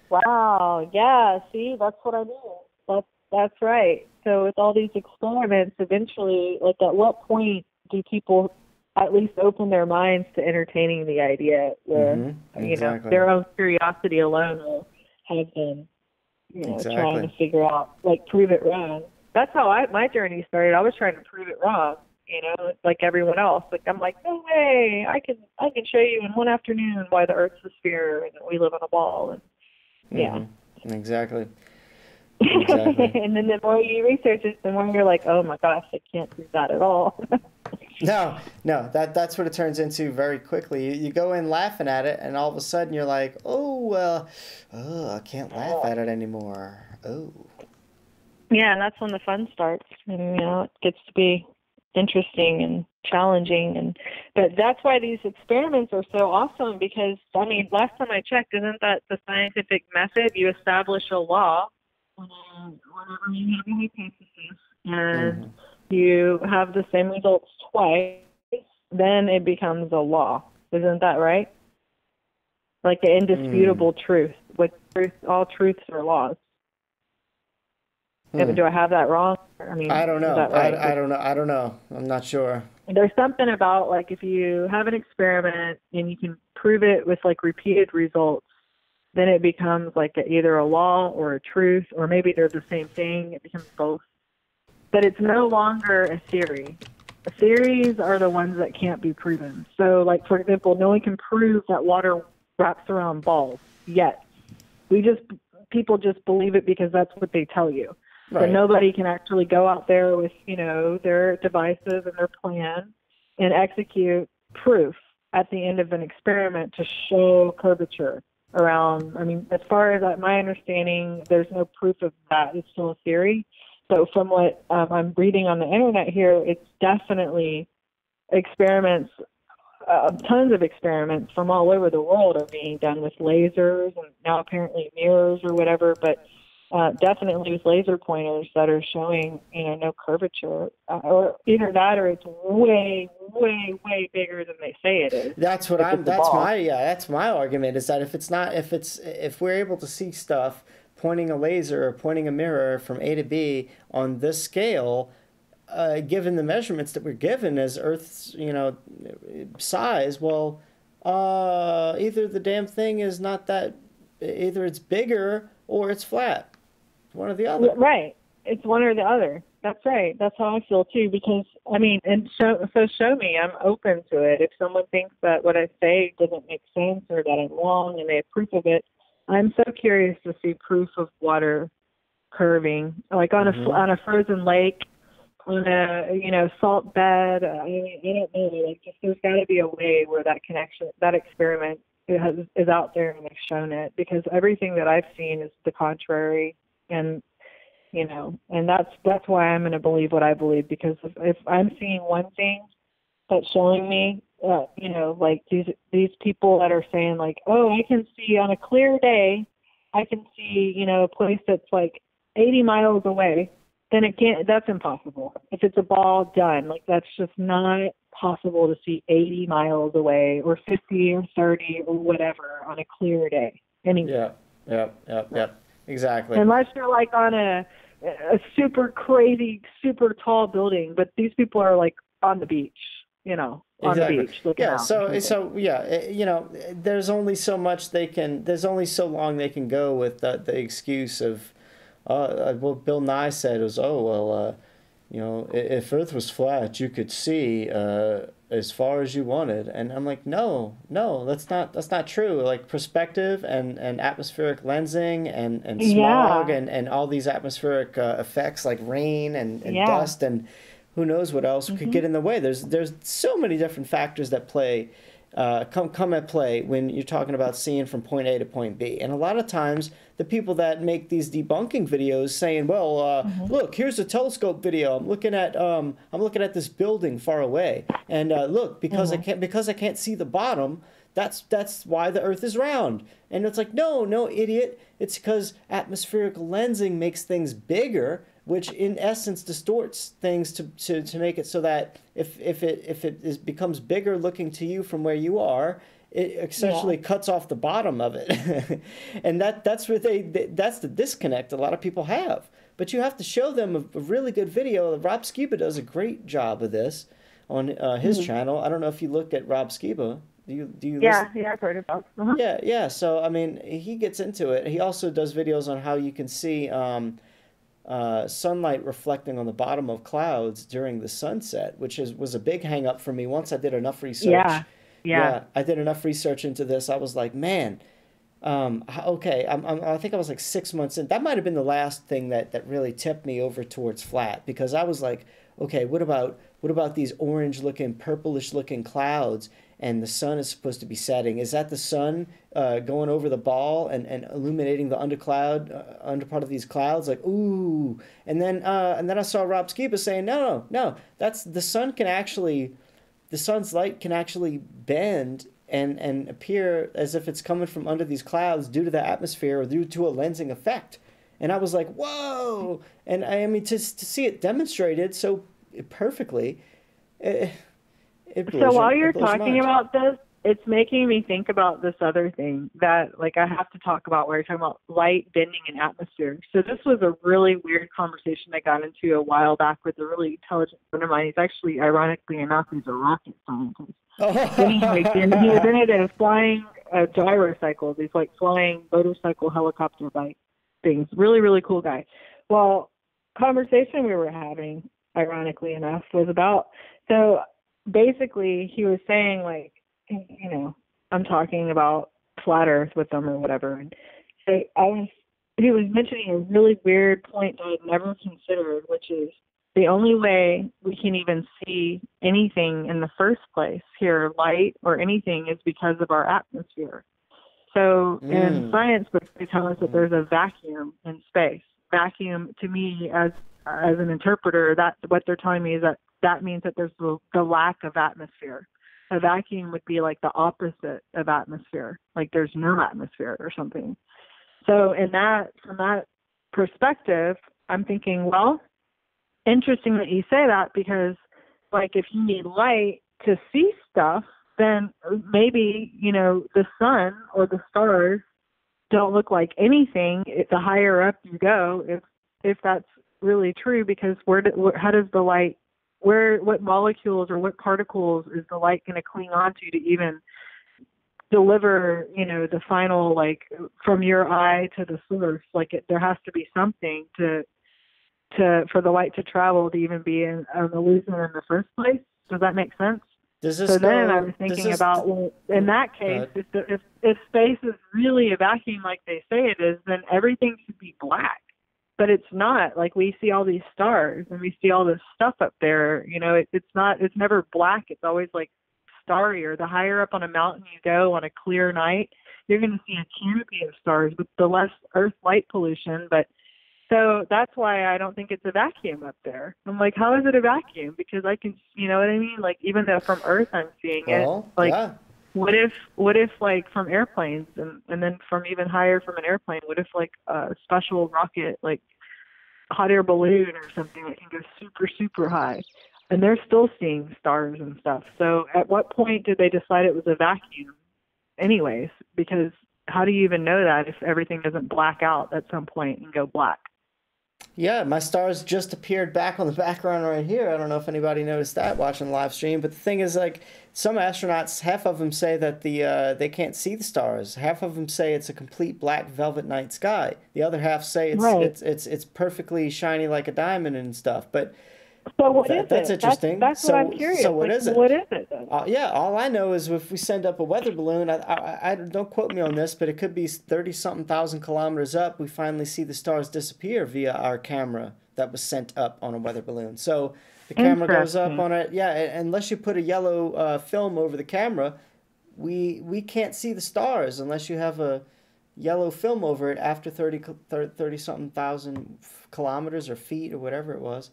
Wow. Yeah. See, that's what I mean. That's right. So with all these experiments, eventually, at what point do people at least open their minds to entertaining the idea where, exactly. Their own curiosity alone will have them, trying to figure out, prove it wrong. That's how my journey started. I was trying to prove it wrong, like everyone else. Like I'm like, no way, I can show you in one afternoon why the Earth's a sphere and we live on a ball. And yeah, exactly. And then the more you research it, the more you're like, oh my gosh, I can't do that at all. No, that's what it turns into very quickly. You go in laughing at it, and all of a sudden you're like, I can't laugh at it anymore. Oh. Yeah, and that's when the fun starts. And, it gets to be interesting and challenging. But that's why these experiments are so awesome because, last time I checked, isn't that the scientific method? You establish a law whenever you have a hypothesis and you have the same results twice, then it becomes a law. Isn't that right? Like the indisputable truth. All truths are laws. Do I have that wrong? I don't know. Right? I don't know. I'm not sure. There's something about like if you have an experiment and you can prove it with like repeated results, then it becomes like either a law or a truth, or maybe they're the same thing. It becomes both. But it's no longer a theory. Theories are the ones that can't be proven. So, like, for example, no one can prove that water wraps around balls yet. People just believe it because that's what they tell you. Right. So nobody can actually go out there with, their devices and their plan and execute proof at the end of an experiment to show curvature around. As far as my understanding, there's no proof of that. It's still a theory. So from what I'm reading on the internet here, it's definitely experiments, tons of experiments from all over the world are being done with lasers and now apparently mirrors or whatever, but definitely with laser pointers that are showing, no curvature, or either that or it's way, way, way bigger than they say it is. That's my argument is that if we're able to see stuff pointing a laser or pointing a mirror from A to B on this scale, given the measurements that we're given as Earth's, size, either the damn thing is not that, either it's bigger or it's flat. One or the other. Right. It's one or the other. That's right. That's how I feel too, because, show me. I'm open to it. If someone thinks that what I say doesn't make sense or that I'm wrong and they have proof of it, I'm so curious to see proof of water curving, like on a frozen lake, on a salt bed. I don't know. Like, there's got to be a way where that connection, that experiment is out there and they've shown it. Because everything that I've seen is the contrary, and and that's why I'm going to believe what I believe. Because if I'm seeing one thing that's showing me. Like these people that are saying like, oh, I can see on a clear day, I can see, a place that's like 80 miles away, then that's impossible. If it's a ball, done. Like, that's just not possible to see 80 miles away or 50 or 30 or whatever on a clear day. Anyway. Yeah. Exactly. Unless you're like on a super crazy, super tall building, but these people are like on the beach, on the beach looking out. There's only so much there's only so long they can go with the excuse of, what Bill Nye said was, if Earth was flat, you could see as far as you wanted. And I'm like, no, that's not true. Like perspective and atmospheric lensing and smog and all these atmospheric effects like rain and dust and who knows what else could get in the way. There's so many different factors that come at play when you're talking about seeing from point A to point B. And a lot of times the people that make these debunking videos saying, look, here's a telescope video. I'm looking at this building far away. And look, because I can't see the bottom, that's why the Earth is round. And it's like, no, idiot. It's because atmospheric lensing makes things bigger, which in essence distorts things to make it so that if it becomes bigger looking to you from where you are, it essentially cuts off the bottom of it. And that's where that's the disconnect a lot of people have. But you have to show them a really good video. Rob Skiba does a great job of this on his channel. I don't know if you look at Rob Skiba. Do you listen? Yeah, I've heard about it. Yeah. So, he gets into it. He also does videos on how you can see sunlight reflecting on the bottom of clouds during the sunset, which was a big hang up for me. Once I did enough research. Yeah. I did enough research into this. I was like, man, okay, I think I was like 6 months in. That might have been the last thing that really tipped me over towards flat, because I was like, okay, what about these orange looking, purplish looking clouds, and the sun is supposed to be setting? Is that the sun going over the ball and illuminating the under part of these clouds? Like, ooh. And then I saw Rob Skiba saying, no, that's the sun can actually, the sun's light can actually bend and appear as if it's coming from under these clouds due to the atmosphere or due to a lensing effect. And I was like, whoa! And I mean, to see it demonstrated so perfectly, it so while you're talking about this, it's making me think about this other thing that, like, I have to talk about, where you're talking about light bending in atmosphere. So this was a really weird conversation I got into a while back with a really intelligent friend of mine. He's actually, ironically enough, he's a rocket scientist. Anyway, and he invented flying gyrocycles, these like flying motorcycle helicopter bike things. Really, really cool guy. Well, conversation we were having, ironically enough, was about, so basically he was saying, like, you know, I'm talking about flat earth with them or whatever, and so he was mentioning a really weird point that I'd never considered, which is the only way we can even see anything in the first place here, light or anything, is because of our atmosphere. So in science books, they tell us that there's a vacuum in space. Vacuum, to me, as an interpreter, that what they're telling me is that means that there's the lack of atmosphere. A vacuum would be like the opposite of atmosphere, like there's no atmosphere or something. So from that perspective, I'm thinking, well, interesting that you say that, because, like, if you need light to see stuff, then maybe, you know, the sun or the stars don't look like anything the higher up you go, if that's really true, because how does the light, what molecules or what particles is the light going to cling on to even deliver, you know, the final, like, from your eye to the source? Like, there has to be something for the light to travel to even be an illusion in the first place. Does that make sense? Then I was thinking about, well, in that case, if space is really a vacuum like they say it is, then everything should be black. But it's not. Like, we see all these stars and we see all this stuff up there. You know, it's never black. It's always like starry. Or the higher up on a mountain you go on a clear night, you're going to see a canopy of stars with the less Earth light pollution. But so that's why I don't think it's a vacuum up there. I'm like, how is it a vacuum? Because I can, you know what I mean? Like, even though from Earth I'm seeing it, like, yeah. What if like from airplanes and then from even higher from an airplane, what if like a special rocket, like hot air balloon or something that can go super, super high, and they're still seeing stars and stuff. So at what point did they decide it was a vacuum anyways? Because how do you even know that if everything doesn't black out at some point and go black? Yeah, my stars just appeared back on the background right here. I don't know if anybody noticed that watching the live stream, but the thing is, like, some astronauts, half of them say that they can't see the stars. Half of them say it's a complete black velvet night sky. The other half say it's perfectly shiny like a diamond and stuff. But so what is that's it? interesting. That's what I'm curious. So what is it? What is it then? Yeah, all I know is if we send up a weather balloon, I don't quote me on this, but it could be 30-something thousand kilometers up, we finally see the stars disappear via our camera that was sent up on a weather balloon. So the camera goes up on it. Yeah, unless you put a yellow film over the camera, we can't see the stars unless you have a yellow film over it after 30-something thousand kilometers or feet or whatever it was.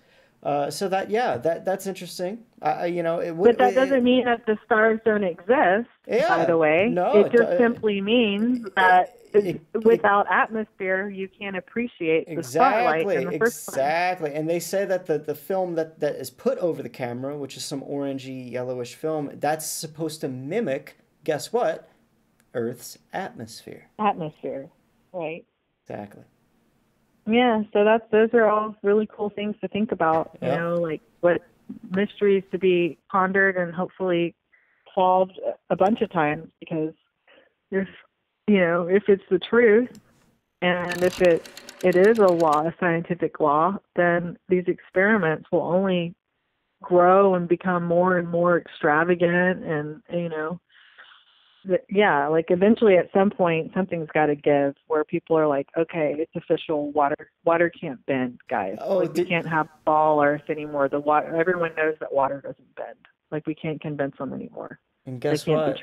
So that's interesting. But that doesn't mean that the stars don't exist. Yeah, by the way, no, it just simply means that without atmosphere, you can't appreciate the starlight in the first place. Exactly, and they say that the film that is put over the camera, which is some orangey yellowish film, that's supposed to mimic, guess what? Earth's atmosphere. Atmosphere, right? Exactly. Yeah, so those are all really cool things to think about, you know, like what mysteries to be pondered and hopefully solved a bunch of times, because if it's the truth, And if it is a law, a scientific law, then these experiments will only grow and become more and more extravagant. And, yeah, like eventually at some point, something's got to give where people are like, okay, it's official. Water can't bend, guys. We can't have ball Earth anymore. The water, everyone knows that water doesn't bend. Like, we can't convince them anymore. And guess what?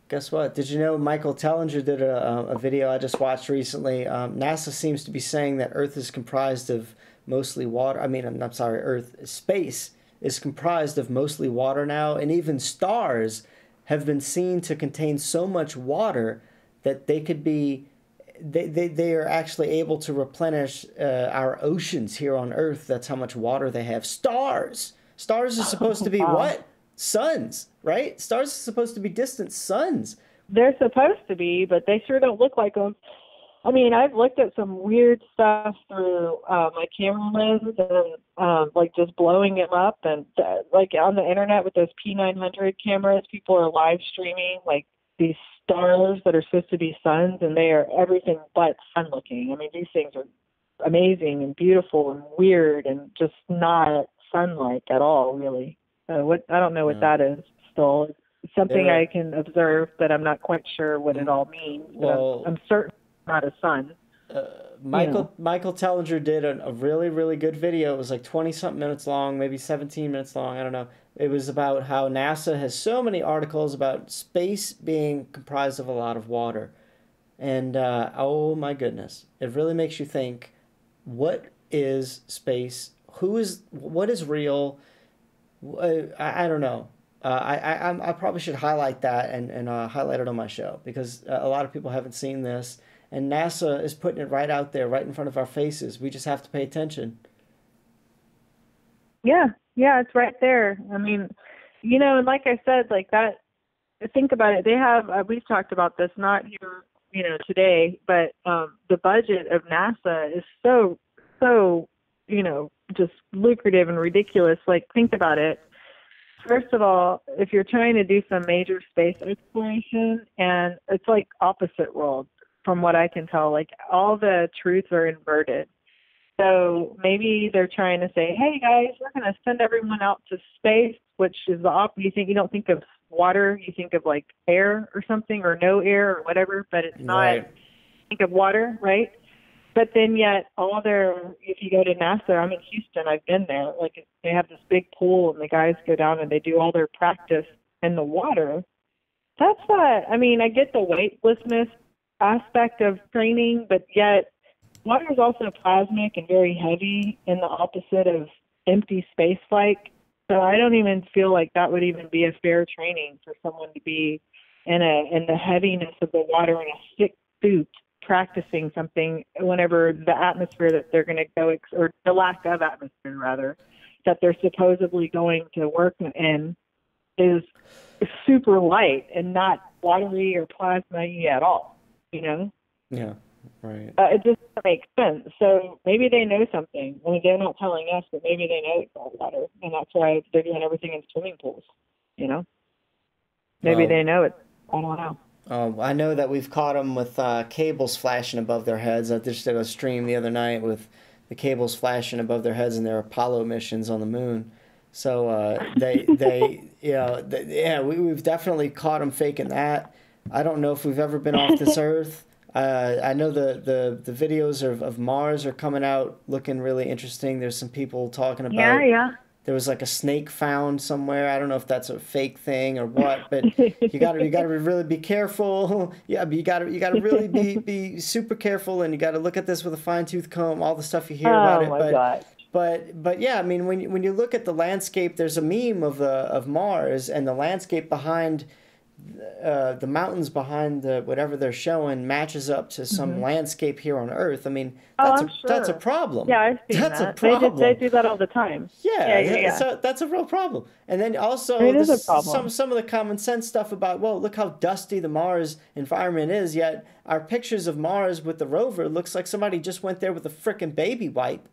Guess what? Did you know Michael Tellinger did a video I just watched recently? NASA seems to be saying that Earth is comprised of mostly water. I'm sorry, space is comprised of mostly water now, and even stars have been seen to contain so much water that they could be, they are actually able to replenish our oceans here on Earth. That's how much water they have. Stars are supposed to be what? Suns, right? Stars are supposed to be distant suns. They're supposed to be, but they sure don't look like them. I mean, I've looked at some weird stuff through my camera lens and like just blowing them up, and like on the internet with those P900 cameras, people are live streaming like these stars that are supposed to be suns, and they are everything but sun looking. I mean, these things are amazing and beautiful and weird and just not sun-like at all, really. I don't know what that is still. It's something I can observe, but I'm not quite sure what it all means. Well, I'm certain it's not a sun. Michael Tellinger did a really, really good video. It was like 20-something minutes long, maybe 17 minutes long. I don't know. It was about how NASA has so many articles about space being comprised of a lot of water. And, oh my goodness, it really makes you think, what is space? What is real? I don't know. I probably should highlight that and highlight it on my show, because a lot of people haven't seen this, and NASA is putting it right out there, right in front of our faces. We just have to pay attention. Yeah, it's right there. I mean, and like I said, like that, think about it. They have, we've talked about this, not here, today, but the budget of NASA is so, just lucrative and ridiculous. Like, think about it. First of all, if you're trying to do some major space exploration, and it's like opposite world from what I can tell, like all the truths are inverted. So maybe they're trying to say, hey guys, we're going to send everyone out to space, which is the opposite. You don't think of water, you think of like air or something, or no air or whatever, but it's not. Right. Think of water, right? But then yet if you go to NASA, I'm in Houston, I've been there, like they have this big pool and the guys go down and they do all their practice in the water. That's not, I get the weightlessness aspect of training, but yet water is also plasmic and very heavy, in the opposite of empty space flight. So I don't even feel like that would even be a fair training for someone to be in the heaviness of the water in a thick suit practicing something whenever the atmosphere that they're going to go, or the lack of atmosphere rather, that they're supposedly going to work in is super light and not watery or plasma-y at all, Yeah, right. It just doesn't make sense. So maybe they know something. They're not telling us, but maybe they know it's all water, and that's why they're doing everything in swimming pools, Maybe they know it. I don't know. I know that we've caught them with cables flashing above their heads. I just did a stream the other night with the cables flashing above their heads in their Apollo missions on the moon. So we've definitely caught them faking that. I don't know if we've ever been off this Earth. I know the videos of Mars are coming out looking really interesting. There's some people talking about. Yeah. There was like a snake found somewhere. I don't know if that's a fake thing or what, but you gotta really be careful. Yeah, but you gotta really be super careful, and you gotta look at this with a fine-tooth comb. All the stuff you hear about it. Oh my God. But yeah, when you look at the landscape, there's a meme of Mars, and the landscape behind the mountains behind whatever they're showing matches up to some landscape here on Earth. That's a problem. Yeah, I've seen that's that. a problem. They do that all the time. Yeah. So that's a real problem. And then also some of the common sense stuff about, well, look how dusty the Mars environment is, yet our pictures of Mars with the rover looks like somebody just went there with a frickin' baby wipe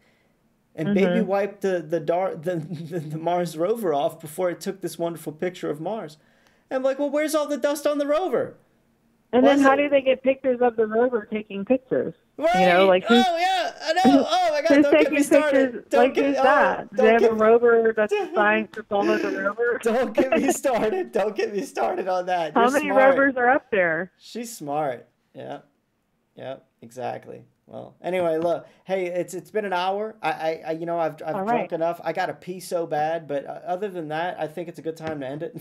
and baby wiped the Mars rover off before it took this wonderful picture of Mars. I'm like, well, where's all the dust on the rover? And then how do they get pictures of the rover taking pictures? Right. You know, like oh yeah, I know. Oh my God, who's don't get taking me started. pictures? Don't Like get, who's oh, that? Do don't they have get, a rover that's assigned to follow the rover? Don't get me started. Don't get me started on that. How You're many smart. rovers are up there? She's smart. Yeah. Yep. Exactly. Well, anyway, look. Hey, it's been an hour. I've All drunk right. enough. I got to pee so bad, but other than that, I think it's a good time to end it.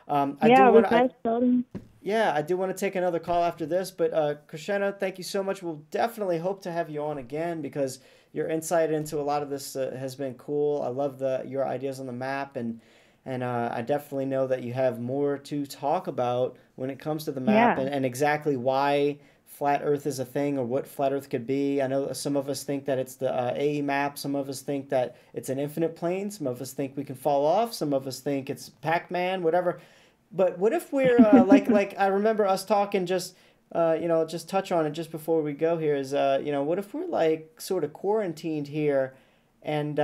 Yeah, it was nice starting. Yeah, I do want to take another call after this, but Krishna, thank you so much. We'll definitely hope to have you on again because your insight into a lot of this has been cool. I love your ideas on the map, and I definitely know that you have more to talk about when it comes to the map and exactly why flat Earth is a thing or what flat Earth could be. I know some of us think that it's the AE map. Some of us think that it's an infinite plane. Some of us think we can fall off. Some of us think it's Pac-Man, whatever. But what if we're like I remember us talking just just touch on it just before we go here is what if we're like sort of quarantined here, and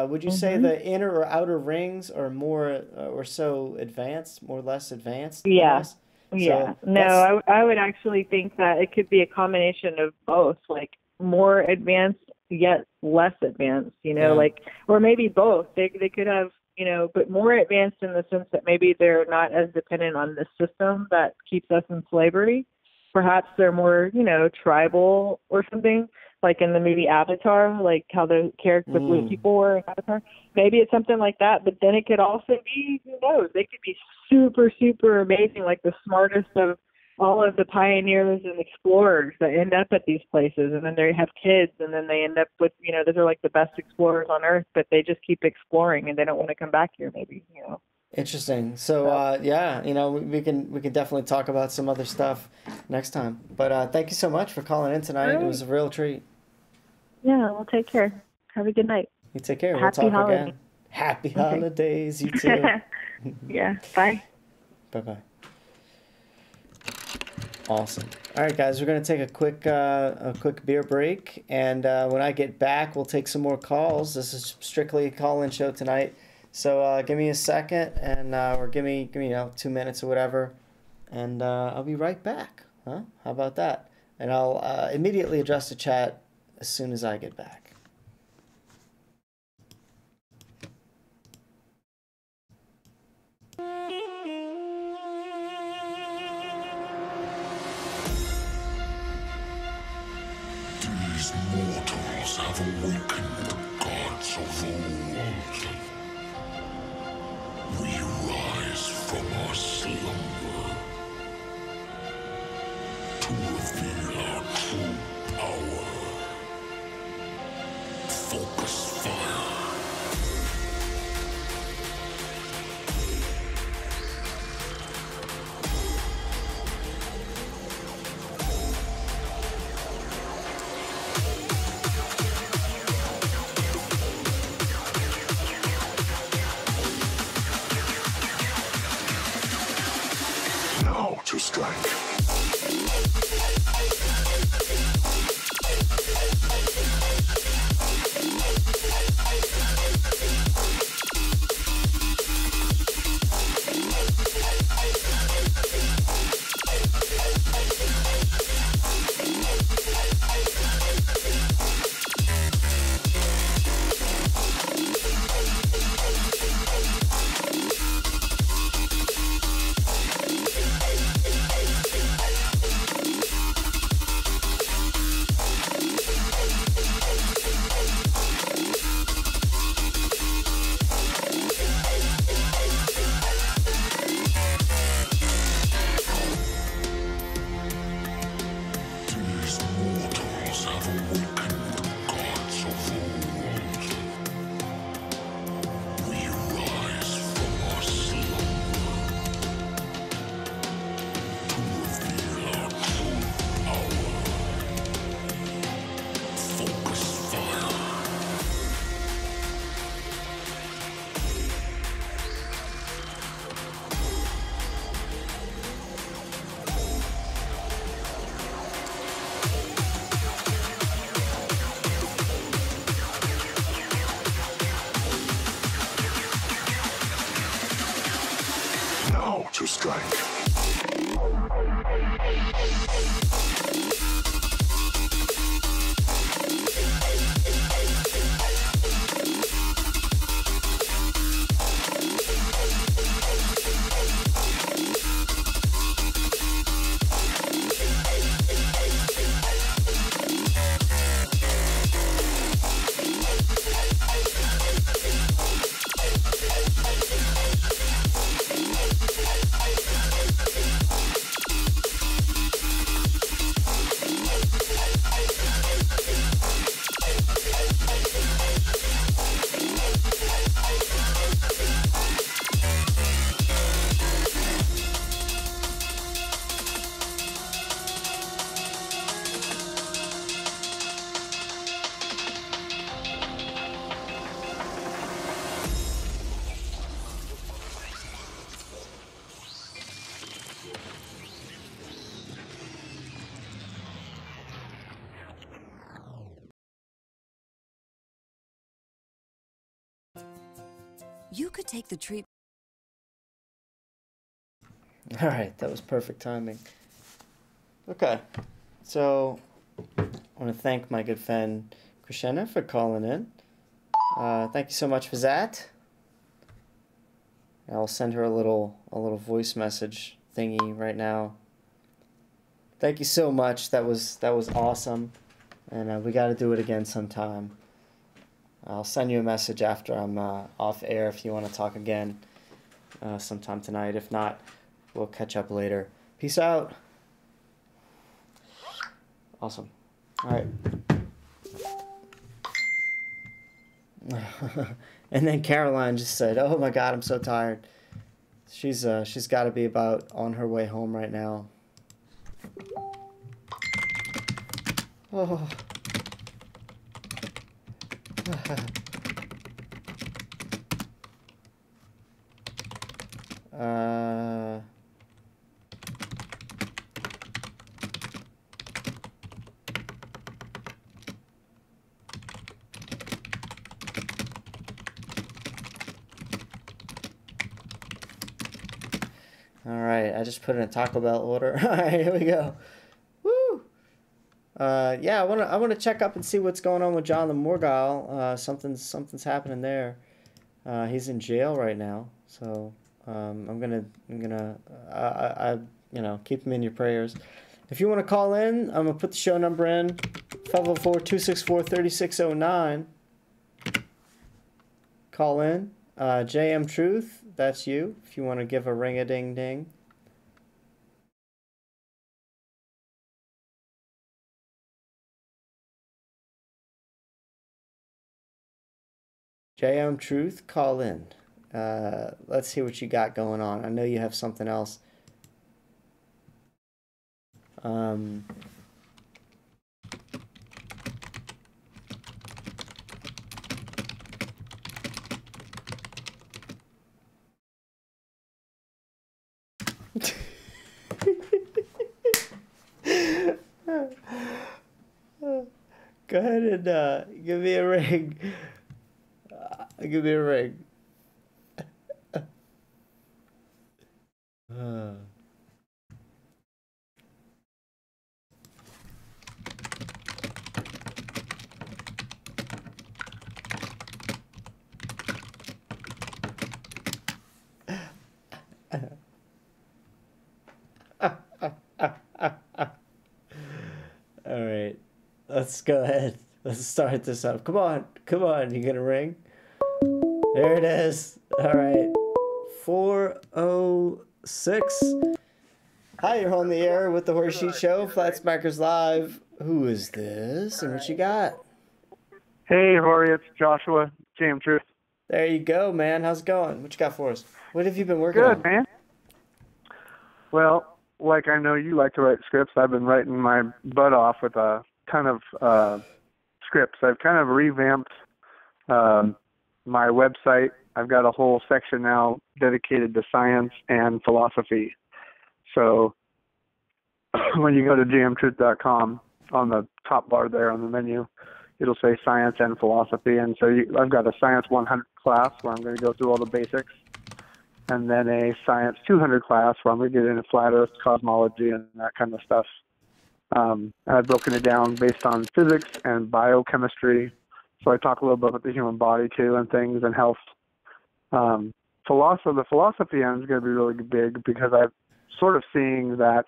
would you say the inner or outer rings are more or so advanced, more or less advanced? Yeah. Yeah. So no, I would actually think that it could be a combination of both, like more advanced yet less advanced, or maybe both. They could have, but more advanced in the sense that maybe they're not as dependent on the system that keeps us in slavery. Perhaps they're more, tribal or something, like in the movie Avatar, like how the blue people were in Avatar. Maybe it's something like that, but then it could also be, who knows, they could be super, super amazing, like the smartest of all of the pioneers and explorers that end up at these places, and then they have kids, and then they end up with, those are like the best explorers on Earth, but they just keep exploring and they don't want to come back here, maybe. Interesting. So we can definitely talk about some other stuff next time. But thank you so much for calling in tonight. It was a real treat. Yeah, well, take care. Have a good night. You take care. Happy We'll talk holidays. again. Happy holidays, you too. Yeah. Bye. Bye-bye. Awesome. All right, guys, we're going to take a quick beer break, and when I get back, we'll take some more calls. This is strictly a call-in show tonight, so give me a second, and or give me 2 minutes or whatever, and I'll be right back. Huh? How about that? And I'll immediately address the chat as soon as I get back. These mortals have awakened the gods of old. We rise from our slumber to reveal our true power. Focus fire. Now to strike. These mortals have awakened the gods of old. We rise from our slumber to reveal our true power. Focus fire. Now to strike. You could take the treat. All right, that was perfect timing. Okay, so I want to thank my good friend Krishna for calling in. Thank you so much for that. I'll send her a little voice message thingy right now. Thank you so much. That was awesome, and we got to do it again sometime. I'll send you a message after I'm off air if you want to talk again sometime tonight. If not, we'll catch up later. Peace out. Awesome. All right. And then Caroline just said, "Oh my God, I'm so tired." She's got to be about on her way home right now. Oh. All right, I just put in a Taco Bell order. All right, here we go. Woo! Yeah, I wanna check up and see what's going on with John the Morgile. Something's happening there. He's in jail right now, so I'm gonna keep him in your prayers. If you want to call in, I'm gonna put the show number in 504-264-3609. Call in. JM Truth, that's you. If you want to give a ring-a-ding-ding. JM Truth, call in. Let's see what you got going on. I know you have something else. Go ahead and give me a ring. Give me a ring. All right, let's go ahead. Let's start this up. Come on, you gonna ring? There it is. All right, 406. Hi, you're on the air with the Horseshoe Show, Flat Smackers Live. Who is this, and what you got? Hey, Rory, it's Joshua, JM Truth. There you go, man. How's it going? What you got for us? What have you been working on? Good, man. Well, like I know you like to write scripts, I've been writing my butt off with a ton of scripts. I've kind of revamped my website. I've got a whole section now dedicated to science and philosophy. So when you go to jmtruth.com, on the top bar there on the menu, it'll say science and philosophy. And so I've got a Science 100 class where I'm going to go through all the basics. and then a Science 200 class where I'm going to get into flat Earth cosmology and that kind of stuff. And I've broken it down based on physics and biochemistry. So I talk a little bit about the human body too and things and health. The philosophy end is going to be really big because I'm sort of seeing that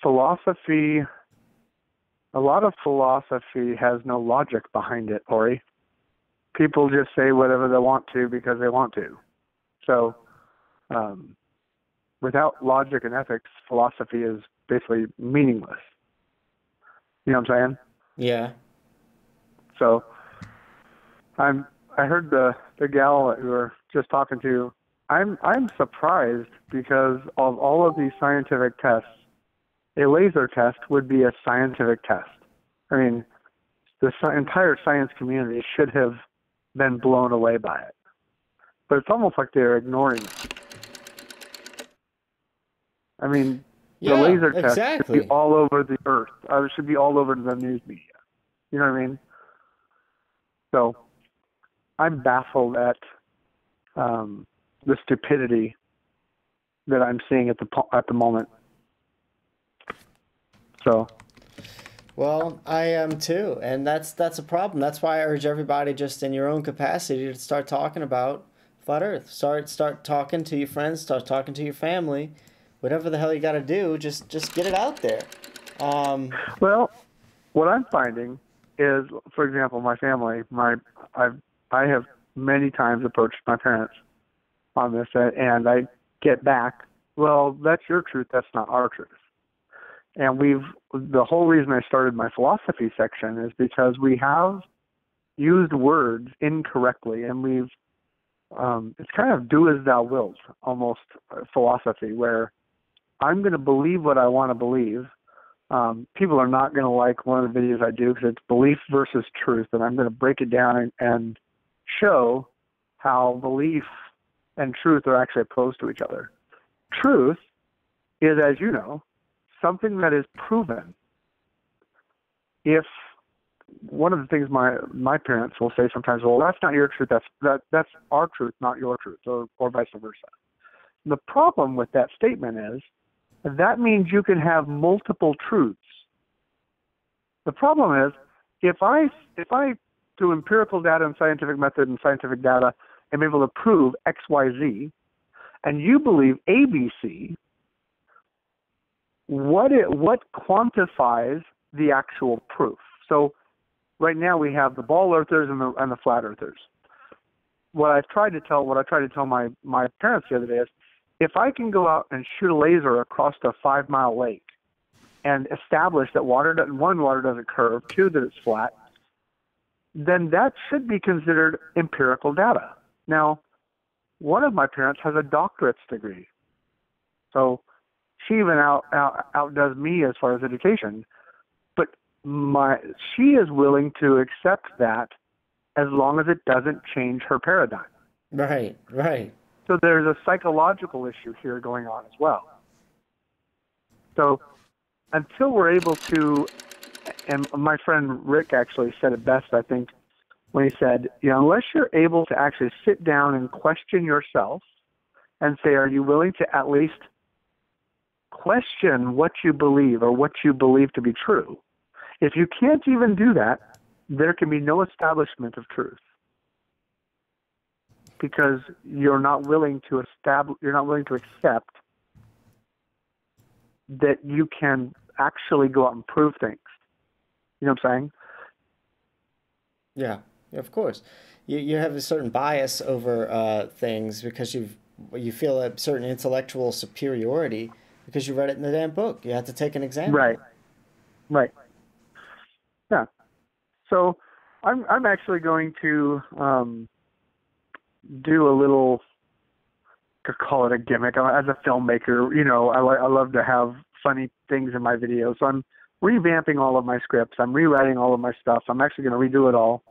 philosophy, a lot of philosophy has no logic behind it, Ori. People just say whatever they want to because they want to. So without logic and ethics, philosophy is basically meaningless. You know what I'm saying? Yeah. So I heard the gal that we were just talking to. I'm surprised because of all of these scientific tests, a laser test would be a scientific test. I mean, the entire science community should have been blown away by it. But it's almost like they're ignoring it. I mean, the laser test should be all over the earth. It should be all over the news media. You know what I mean? So I'm baffled at the stupidity that I'm seeing at the moment. So. Well, I am too, and that's a problem. That's why I urge everybody, just in your own capacity, to start talking about flat Earth. Start talking to your friends. Start talking to your family. Whatever the hell you got to do, just get it out there. Well, what I'm finding is, for example, my family. I have many times approached my parents on this, and I get back, well, that's your truth. That's not our truth. And the whole reason I started my philosophy section is because we have used words incorrectly, and it's kind of do as thou wilt, almost philosophy, where I'm going to believe what I want to believe. People are not going to like one of the videos I do because it's belief versus truth, and I'm going to break it down and show how belief and truth are actually opposed to each other. Truth is, as you know, something that is proven. If one of the things my parents will say sometimes, well, that's not your truth, that's our truth, not your truth, or vice versa. The problem with that statement is that means you can have multiple truths. The problem is if I through empirical data and scientific method and scientific data am able to prove X, Y, Z, and you believe A, B, C, what quantifies the actual proof? So right now we have the ball earthers and the flat earthers. What I tried to tell my parents the other day is, if I can go out and shoot a laser across a 5-mile lake and establish that water doesn't curve, 2, that it's flat, then that should be considered empirical data. Now, one of my parents has a doctorate's degree, so she even outdoes me as far as education. But she is willing to accept that as long as it doesn't change her paradigm. Right. So there's a psychological issue here going on as well. So until we're able to, and my friend Rick actually said it best, I think, when he said, unless you're able to actually sit down and question yourself and say, are you willing to at least question what you believe or what you believe to be true? If you can't even do that, there can be no establishment of truth, because you're not willing to accept that you can actually go out and prove things. You know what I'm saying? Yeah, of course. You have a certain bias over things because you feel a certain intellectual superiority because you read it in the damn book. You have to take an exam. Right. Yeah. So I'm actually going to do a little, could call it a gimmick. As a filmmaker, I love to have funny things in my videos. So I'm revamping all of my scripts. I'm rewriting all of my stuff. I'm actually going to redo it all,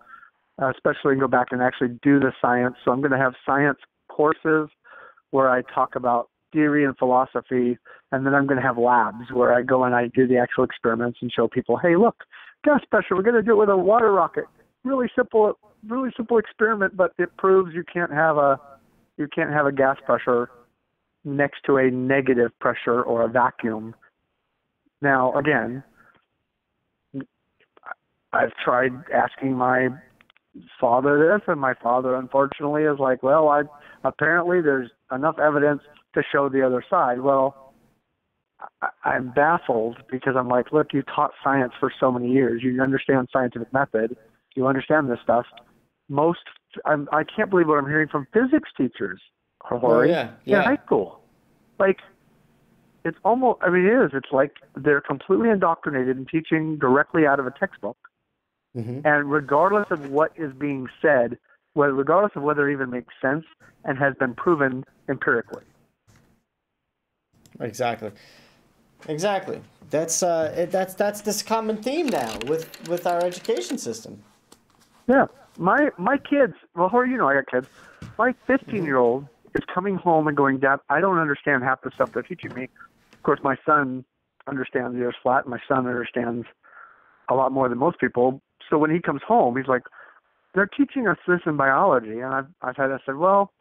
especially go back and actually do the science. So I'm going to have science courses where I talk about theory and philosophy, and then I'm going to have labs where I go and I do the actual experiments and show people, hey, look, gas pressure, we're going to do it with a water rocket. really simple experiment, but it proves you can't have a gas pressure next to a negative pressure or a vacuum. Now, again, I've tried asking my father this, and my father, unfortunately, is like, well, apparently there's enough evidence to show the other side. Well, I'm baffled because I'm like, look, you taught science for so many years. You understand scientific method. You understand this stuff. I can't believe what I'm hearing from physics teachers, Jorge, in high school. Like, it's almost, I mean, it is. It's like they're completely indoctrinated and teaching directly out of a textbook. Mm-hmm. And regardless of what is being said, regardless of whether it even makes sense and has been proven empirically. Exactly. That's this common theme now with our education system. Yeah, my kids. Well, Jorge, you know I got kids. My 15-year-old is coming home and going, Dad, I don't understand half the stuff they're teaching me. Of course, my son understands the Earth's flat. My son understands a lot more than most people. So when he comes home, he's like, they're teaching us this in biology. And I said, well,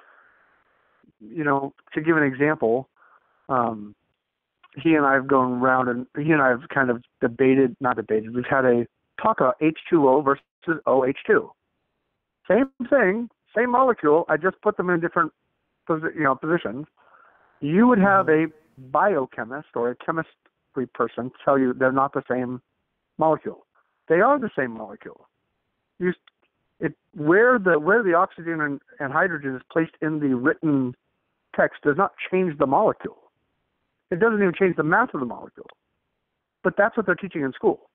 you know, to give an example, he and I have gone around and he and I have kind of not debated. We've had a talk about H2O versus OH2. Same thing, same molecule. I just put them in different, positions. You would have a biochemist or a chemistry person tell you they're not the same molecule. They are the same molecule. Where the oxygen and hydrogen is placed in the written text does not change the molecule. It doesn't even change the mass of the molecule. But that's what they're teaching in school.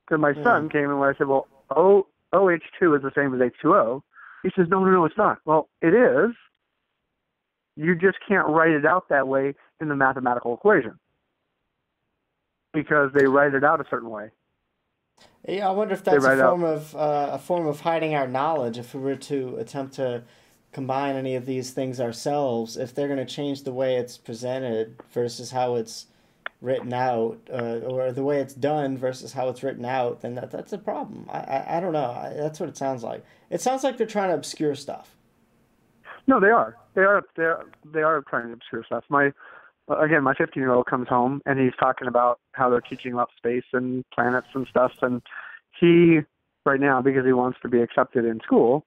Because my son came and when I said, well, OH2 is the same as H2O, he says, no, it's not. Well, it is. You just can't write it out that way in the mathematical equation because they write it out a certain way. Yeah, I wonder if that's a form of hiding our knowledge. If we were to attempt to combine any of these things ourselves, if they're going to change the way it's presented versus how it's written out, or the way it's done versus how it's written out, then that's a problem. I don't know. That's what it sounds like. It sounds like they're trying to obscure stuff. No, they are. They are trying to obscure stuff. My 15-year-old comes home and he's talking about how they're teaching about space and planets and stuff. And he, right now, because he wants to be accepted in school,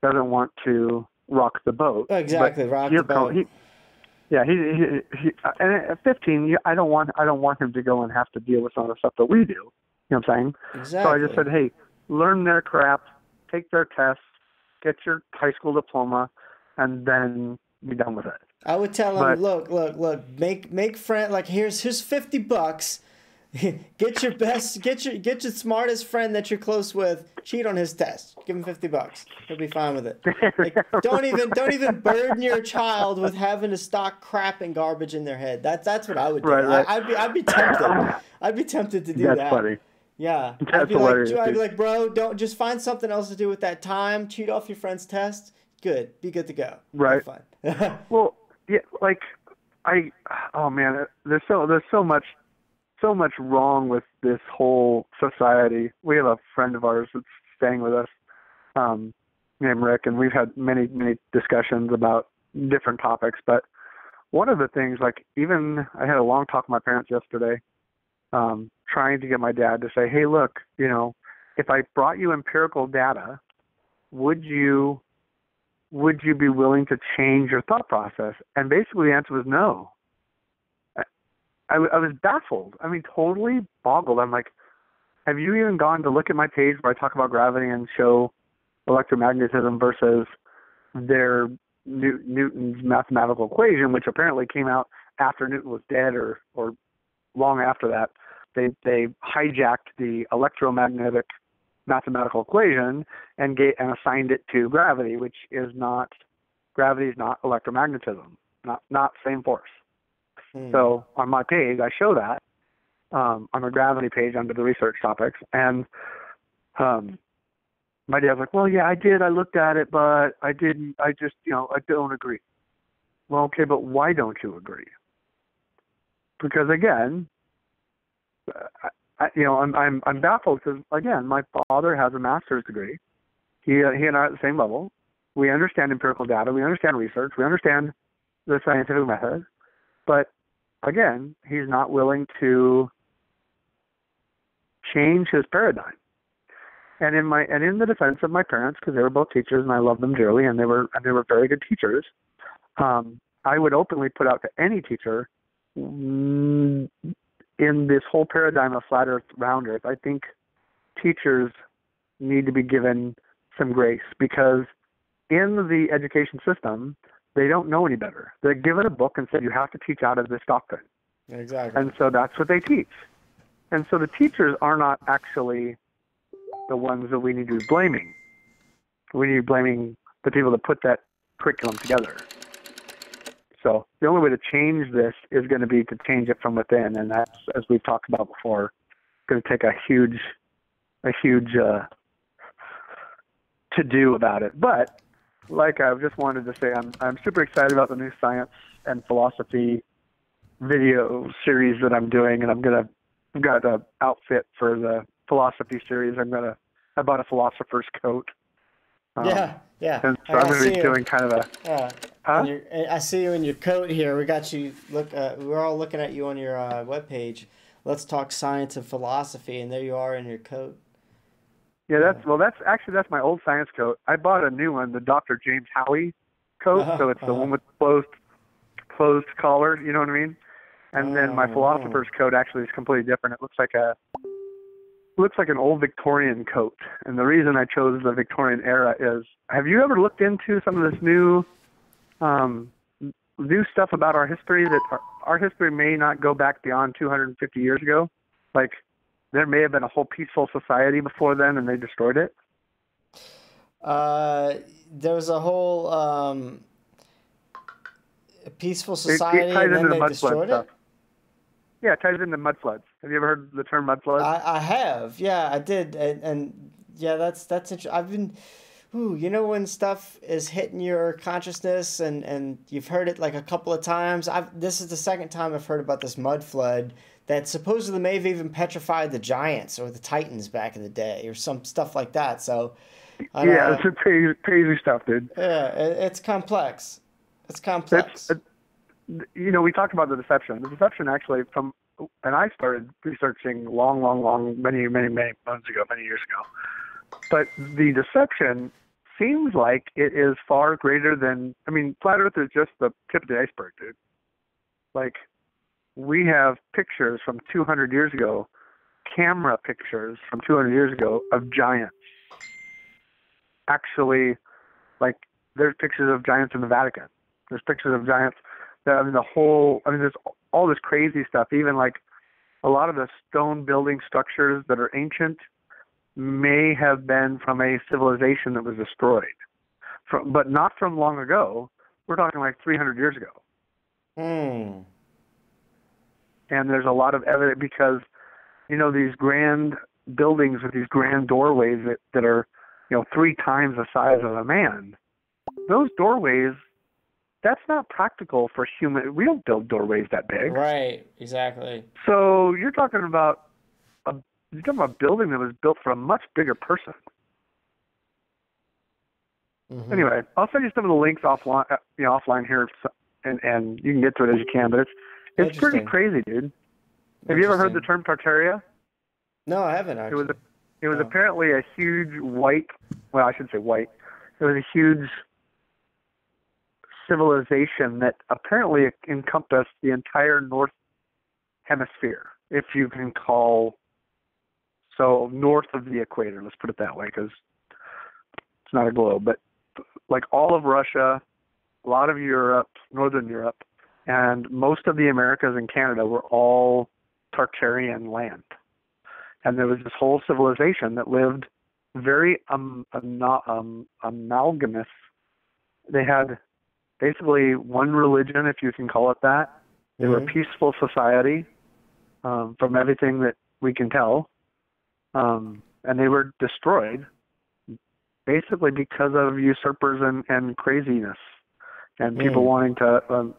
doesn't want to rock the boat. Exactly, rock the boat. He and at 15, I don't want him to go and have to deal with some of the stuff that we do. You know what I'm saying? Exactly. So I just said, hey, learn their crap, take their tests, get your high school diploma, and then be done with it. I would tell him, look, make friend, like here's $50. Get your smartest friend that you're close with, cheat on his test. Give him $50. He'll be fine with it. Like, don't even burden your child with having to stock crap and garbage in their head. That's what I would do. Right. I'd be tempted. I'd be tempted to do that. That's funny. Yeah. That's hilarious. I'd be like, bro, don't just find something else to do with that time. Cheat off your friend's test. Good. Be good to go. Right. Fine. Well, yeah, like there's so much wrong with this whole society. We have a friend of ours that's staying with us, named Rick, and we've had many discussions about different topics. But one of the things, like even I had a long talk with my parents yesterday, trying to get my dad to say, hey, look, if I brought you empirical data, would you be willing to change your thought process? And basically the answer was no. I was baffled. I mean, totally boggled. I'm like, have you even gone to look at my page where I talk about gravity and show electromagnetism versus their Newton's mathematical equation, which apparently came out after Newton was dead or long after that. They hijacked the electromagnetic mathematical equation and assigned it to gravity, which is not electromagnetism, not same force. So on my page, I show that on the gravity page under the research topics, and my dad's like, well, yeah, I did. I looked at it, but I didn't. I just, I don't agree. Well, okay, but why don't you agree? Because again, I'm baffled because, again, my father has a master's degree. He and I are at the same level. We understand empirical data. We understand research. We understand the scientific method. But, again, he's not willing to change his paradigm. And in the defense of my parents, because they were both teachers and I love them dearly, and they were very good teachers, I would openly put out to any teacher, in this whole paradigm of flat Earth, round Earth, I think teachers need to be given some grace, because in the education system, they don't know any better. They're given a book and said, you have to teach out of this doctrine. Exactly. And so that's what they teach. And so the teachers are not actually the ones that we need to be blaming. We need to be blaming the people that put that curriculum together. So the only way to change this is going to be to change it from within, and that's, as we've talked about before, going to take a huge to do about it. But like I just wanted to say, I'm super excited about the new science and philosophy video series that I'm doing, and I've got an outfit for the philosophy series. I bought a philosopher's coat. Yeah. And so I'm going to be doing kind of a. I see you in your coat here. We got you. Look, we're all looking at you on your webpage. Let's talk science and philosophy, and there you are in your coat. Yeah, that's my old science coat. I bought a new one, the Dr. James Howey coat. So it's the one with closed collar. You know what I mean? And then my philosopher's coat actually is completely different. It looks like an old Victorian coat. And the reason I chose the Victorian era is, have you ever looked into some of this new stuff about our history, that our history may not go back beyond 250 years ago? Like, there may have been a whole peaceful society before then and they destroyed it. There was a whole peaceful society it and then into they the destroyed stuff. it? Yeah, it ties into mud floods. Have you ever heard the term mud floods? I have. Yeah, I did. And yeah, that's interesting. I've been, when stuff is hitting your consciousness and you've heard it like a couple of times. This is the second time I've heard about this mud flood that supposedly may have even petrified the giants or the titans back in the day or some stuff like that. So, it's crazy stuff, dude. Yeah, it's complex. It's complex. We talked about the deception. The deception actually and I started researching long, many years ago. But the deception seems like it is far greater than, flat Earth is just the tip of the iceberg, dude. Like, we have pictures from 200 years ago, camera pictures from 200 years ago of giants. Actually, like, there's pictures of giants in the Vatican. There's pictures of giants. There's all this crazy stuff. Even like a lot of the stone building structures that are ancient may have been from a civilization that was destroyed, but not from long ago. We're talking like 300 years ago. And there's a lot of evidence because, these grand buildings with these grand doorways that are, 3 times the size of a man. Those doorways, that's not practical for human. We don't build doorways that big. Right, exactly. So you're talking about a building that was built for a much bigger person. Mm-hmm. Anyway, I'll send you some of the links offline here, and you can get to it as you can. But it's pretty crazy, dude. Have you ever heard the term Tartaria? No, I haven't actually. It was apparently a huge white. Well, I shouldn't say white. It was a huge civilization that apparently encompassed the entire North Hemisphere, if you can call so north of the equator. Let's put it that way, because it's not a globe, but like all of Russia, a lot of Europe, Northern Europe, and most of the Americas and Canada were all Tartarian land. And there was this whole civilization that lived very amalgamous. They had basically one religion, if you can call it that. They were a peaceful society, from everything that we can tell. And they were destroyed basically because of usurpers and craziness and people wanting to,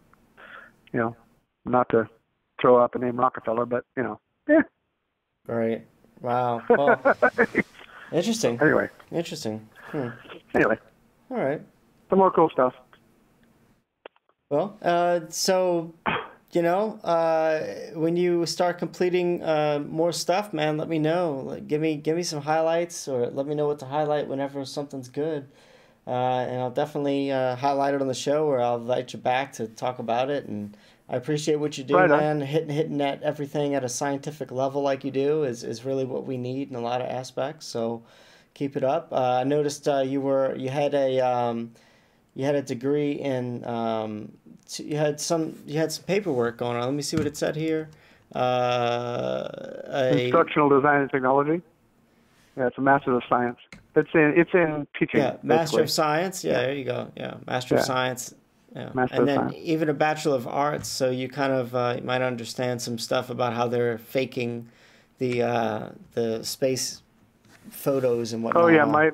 not to throw up the name Rockefeller, but, Right. Wow. Well, interesting. Anyway. Interesting. Anyway. All right. Some more cool stuff. Well, so, when you start completing more stuff, man, let me know. Like, give me some highlights, or let me know what to highlight whenever something's good. And I'll definitely highlight it on the show, or I'll invite you back to talk about it. And I appreciate what you do, Right on. man. Hitting at everything at a scientific level like you do is really what we need in a lot of aspects. So keep it up. I noticed you had a degree in you had some paperwork going on. Let me see what it said here. Instructional design and technology. Yeah, it's a Master of Science. It's in teaching. Yeah, Master basically. of Science. Yeah, there you go. Yeah, Master of Science. Yeah, Master and of then Science. even a Bachelor of Arts. So you kind of you might understand some stuff about how they're faking the space photos and whatnot. Oh yeah, my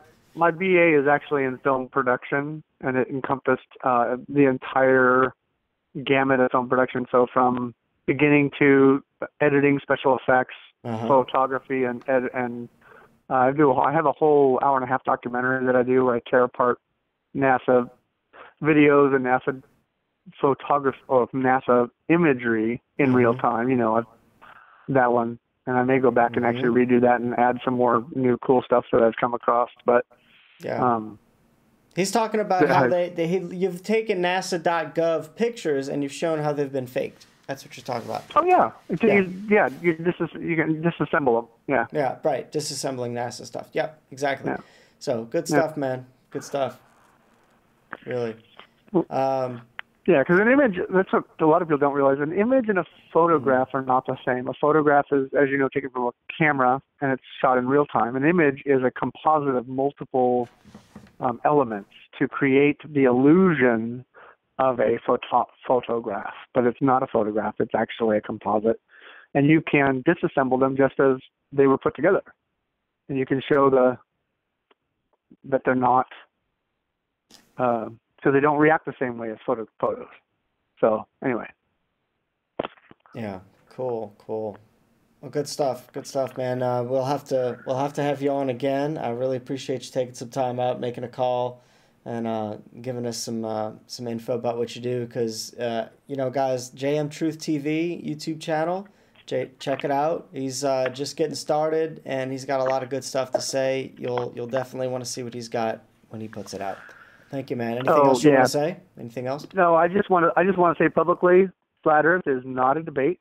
BA is actually in film production, and it encompassed the entire gamut of film production. So from beginning to editing, special effects, photography, and I have a whole hour-and-a-half documentary that I do where I tear apart NASA videos and NASA photography or NASA imagery in real time. That one, and I may go back and actually redo that and add some more new cool stuff that I've come across. But he's talking about how you've taken NASA.gov pictures and you've shown how they've been faked. That's what you're talking about. Oh yeah, you can disassemble them. Yeah. Yeah, right. Disassembling NASA stuff. Yep, exactly. Yeah. So good stuff, man. Good stuff. Really. Yeah, because an image, that's what a lot of people don't realize. An image and a photograph are not the same. A photograph is, as you know, taken from a camera and it's shot in real time. An image is a composite of multiple elements to create the illusion of a photograph. But it's not a photograph. It's actually a composite. And you can disassemble them just as they were put together. And you can show that they're not... so they don't react the same way as photos. So anyway. Yeah, cool. Well, good stuff, man. We'll have to have you on again. I really appreciate you taking some time out, making a call, and giving us some info about what you do. Because guys, JM Truth TV YouTube channel, check it out. He's just getting started, and he's got a lot of good stuff to say. You'll definitely want to see what he's got when he puts it out. Thank you, man. Anything else you want to say? Anything else? No, I just want to say publicly, Flat Earth is not a debate.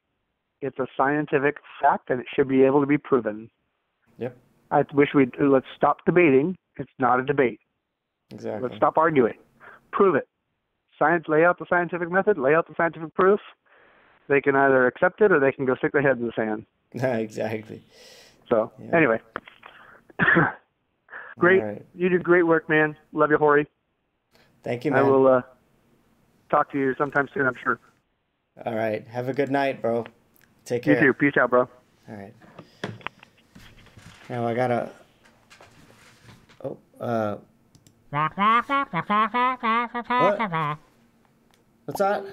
It's a scientific fact, and it should be able to be proven. Yep. I wish let's stop debating. It's not a debate. Exactly. Let's stop arguing. Prove it. Science. Lay out the scientific method. Lay out the scientific proof. They can either accept it or they can go stick their heads in the sand. Exactly. So anyway, great. Right. You did great work, man. Love you, Hori. Thank you, man. I will talk to you sometime soon, I'm sure. All right. Have a good night, bro. Take care. You too. Peace out, bro. All right. Now I gotta... What? What's that?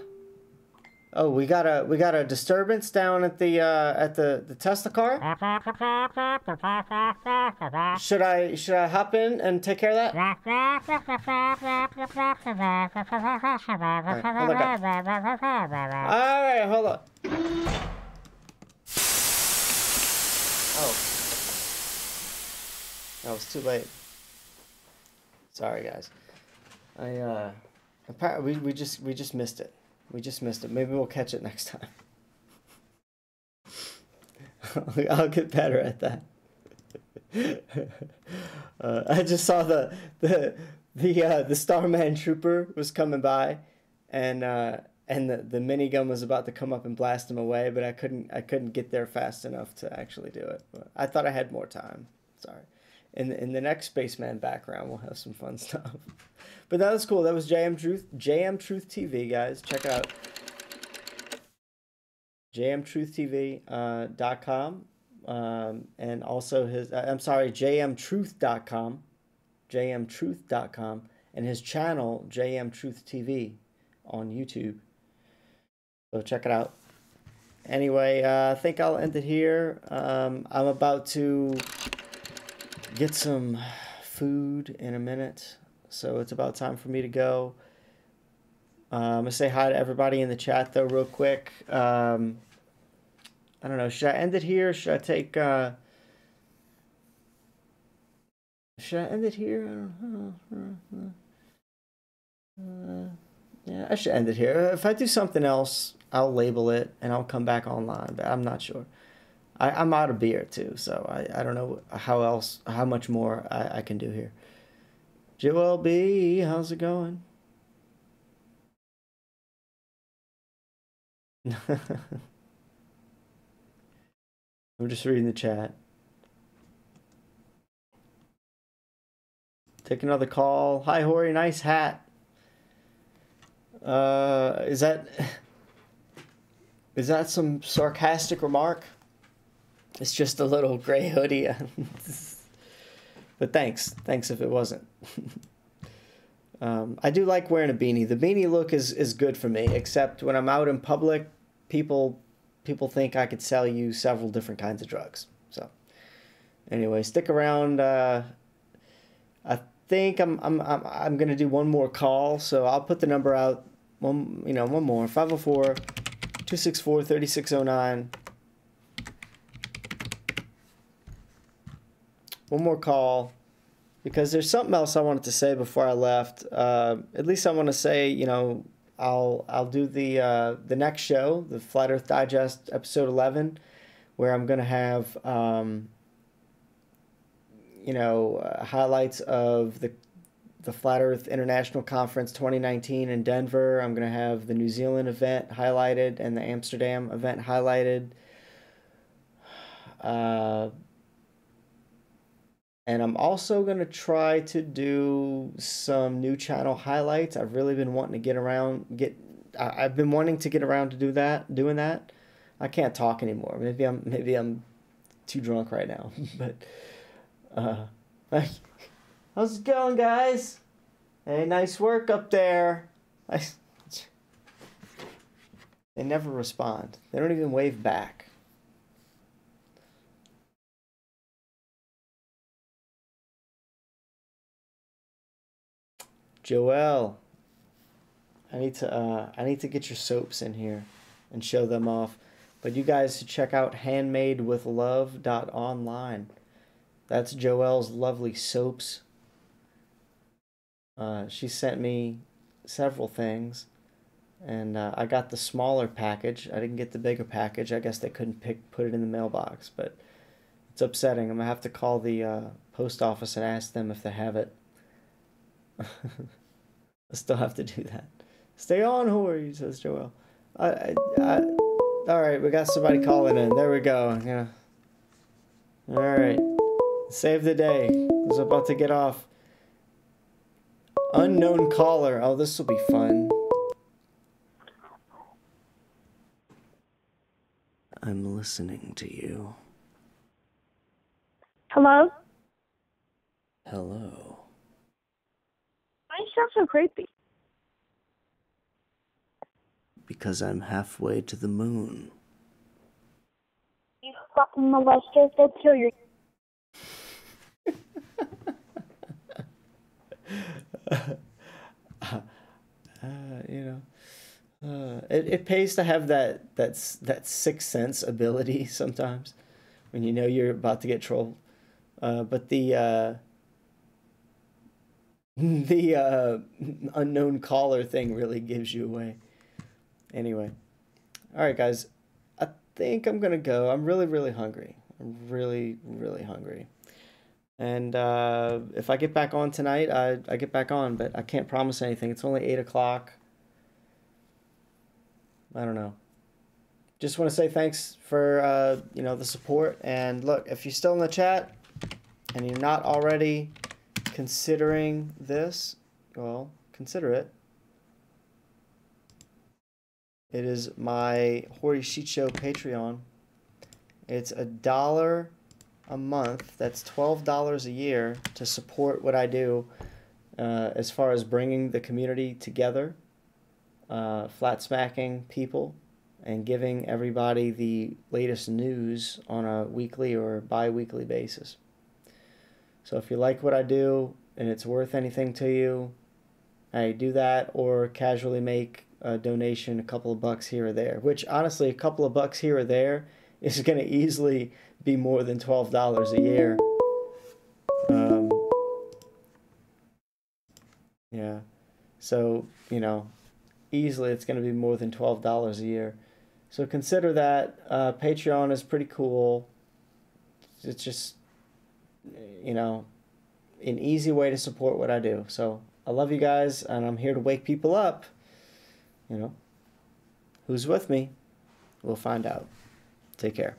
Oh, we got a disturbance down at the Tesla car. Should I hop in and take care of that? Right, hold on, guys. All right, hold on. Oh, that was too late. Sorry, guys. We just missed it. We just missed it. Maybe we'll catch it next time. I'll get better at that. I just saw the Starman Trooper was coming by, and the minigun was about to come up and blast him away, but I couldn't get there fast enough to actually do it. But I thought I had more time. Sorry. In the next Spaceman background, we'll have some fun stuff. But that was cool. That was JM Truth TV, guys. Check it out. JMTruthTV.com. And also JMTruth.com. JMTruth.com. And his channel, JM Truth TV, on YouTube. So check it out. Anyway, I think I'll end it here. I'm about to get some food in a minute, so it's about time for me to go. I'm gonna say hi to everybody in the chat though, real quick. I don't know. Should I end it here? Should I take? Should I end it here? I don't know. Yeah, I should end it here. If I do something else, I'll label it and I'll come back online, but I'm not sure. I'm out of beer too, so I don't know how much more I can do here. Joel B, how's it going? I'm just reading the chat. Take another call. Hi, Hori. Nice hat. Is that some sarcastic remark? It's just a little gray hoodie. But thanks if it wasn't. I do like wearing a beanie. The beanie look is good for me, except when I'm out in public, people think I could sell you several different kinds of drugs. So anyway, stick around. I think I'm gonna do one more call, so I'll put the number out. One more 504-264-3609. One more call, because there's something else I wanted to say before I left. At least I want to say, I'll do the next show, the Flat Earth Digest episode 11, where I'm gonna have highlights of the Flat Earth International Conference 2019 in Denver. I'm going to have the New Zealand event highlighted and the Amsterdam event highlighted. And I'm also going to try to do some new channel highlights. I've really been wanting to I've been wanting to get around to doing that. I can't talk anymore. Maybe I'm too drunk right now, but how's it going, guys? Hey, nice work up there. They never respond. They don't even wave back. Joelle, I need to get your soaps in here and show them off. But you guys should check out handmadewithlove.online. That's Joelle's lovely soaps. She sent me several things, and I got the smaller package. I didn't get the bigger package. I guess they couldn't put it in the mailbox, but it's upsetting. I'm gonna have to call the post office and ask them if they have it. I still have to do that. Stay on, Hori, says Joelle. All right, we got somebody calling in. There we go. Yeah. All right. Save the day. I was about to get off. Unknown caller. Oh, this will be fun. I'm listening to you. Hello? Hello. Why do you sound so creepy? Because I'm halfway to the moon. You fucking molester, go kill your... It pays to have that sixth sense ability sometimes when you know you're about to get trolled. But the unknown caller thing really gives you away. Anyway, all right, guys, I think I'm gonna go. I'm really, really hungry. I'm really, really hungry. And if I get back on tonight, I get back on, but I can't promise anything. It's only 8 o'clock. I don't know. Just want to say thanks for the support. And look, if you're still in the chat and you're not already considering this, well, consider it. It is my Hori Sheet Show Patreon. It's $1 a month. That's $12 a year to support what I do as far as bringing the community together, flat smacking people and giving everybody the latest news on a weekly or bi-weekly basis. So if you like what I do and it's worth anything to you, hey, do that, or casually make a donation, a couple of bucks here or there, which honestly, a couple of bucks here or there is going to easily be more than $12 a year. Yeah. So, you know, easily it's going to be more than $12 a year. So consider that. Patreon is pretty cool. It's just, you know, an easy way to support what I do. So I love you guys, and I'm here to wake people up. You know, who's with me? We'll find out. Take care.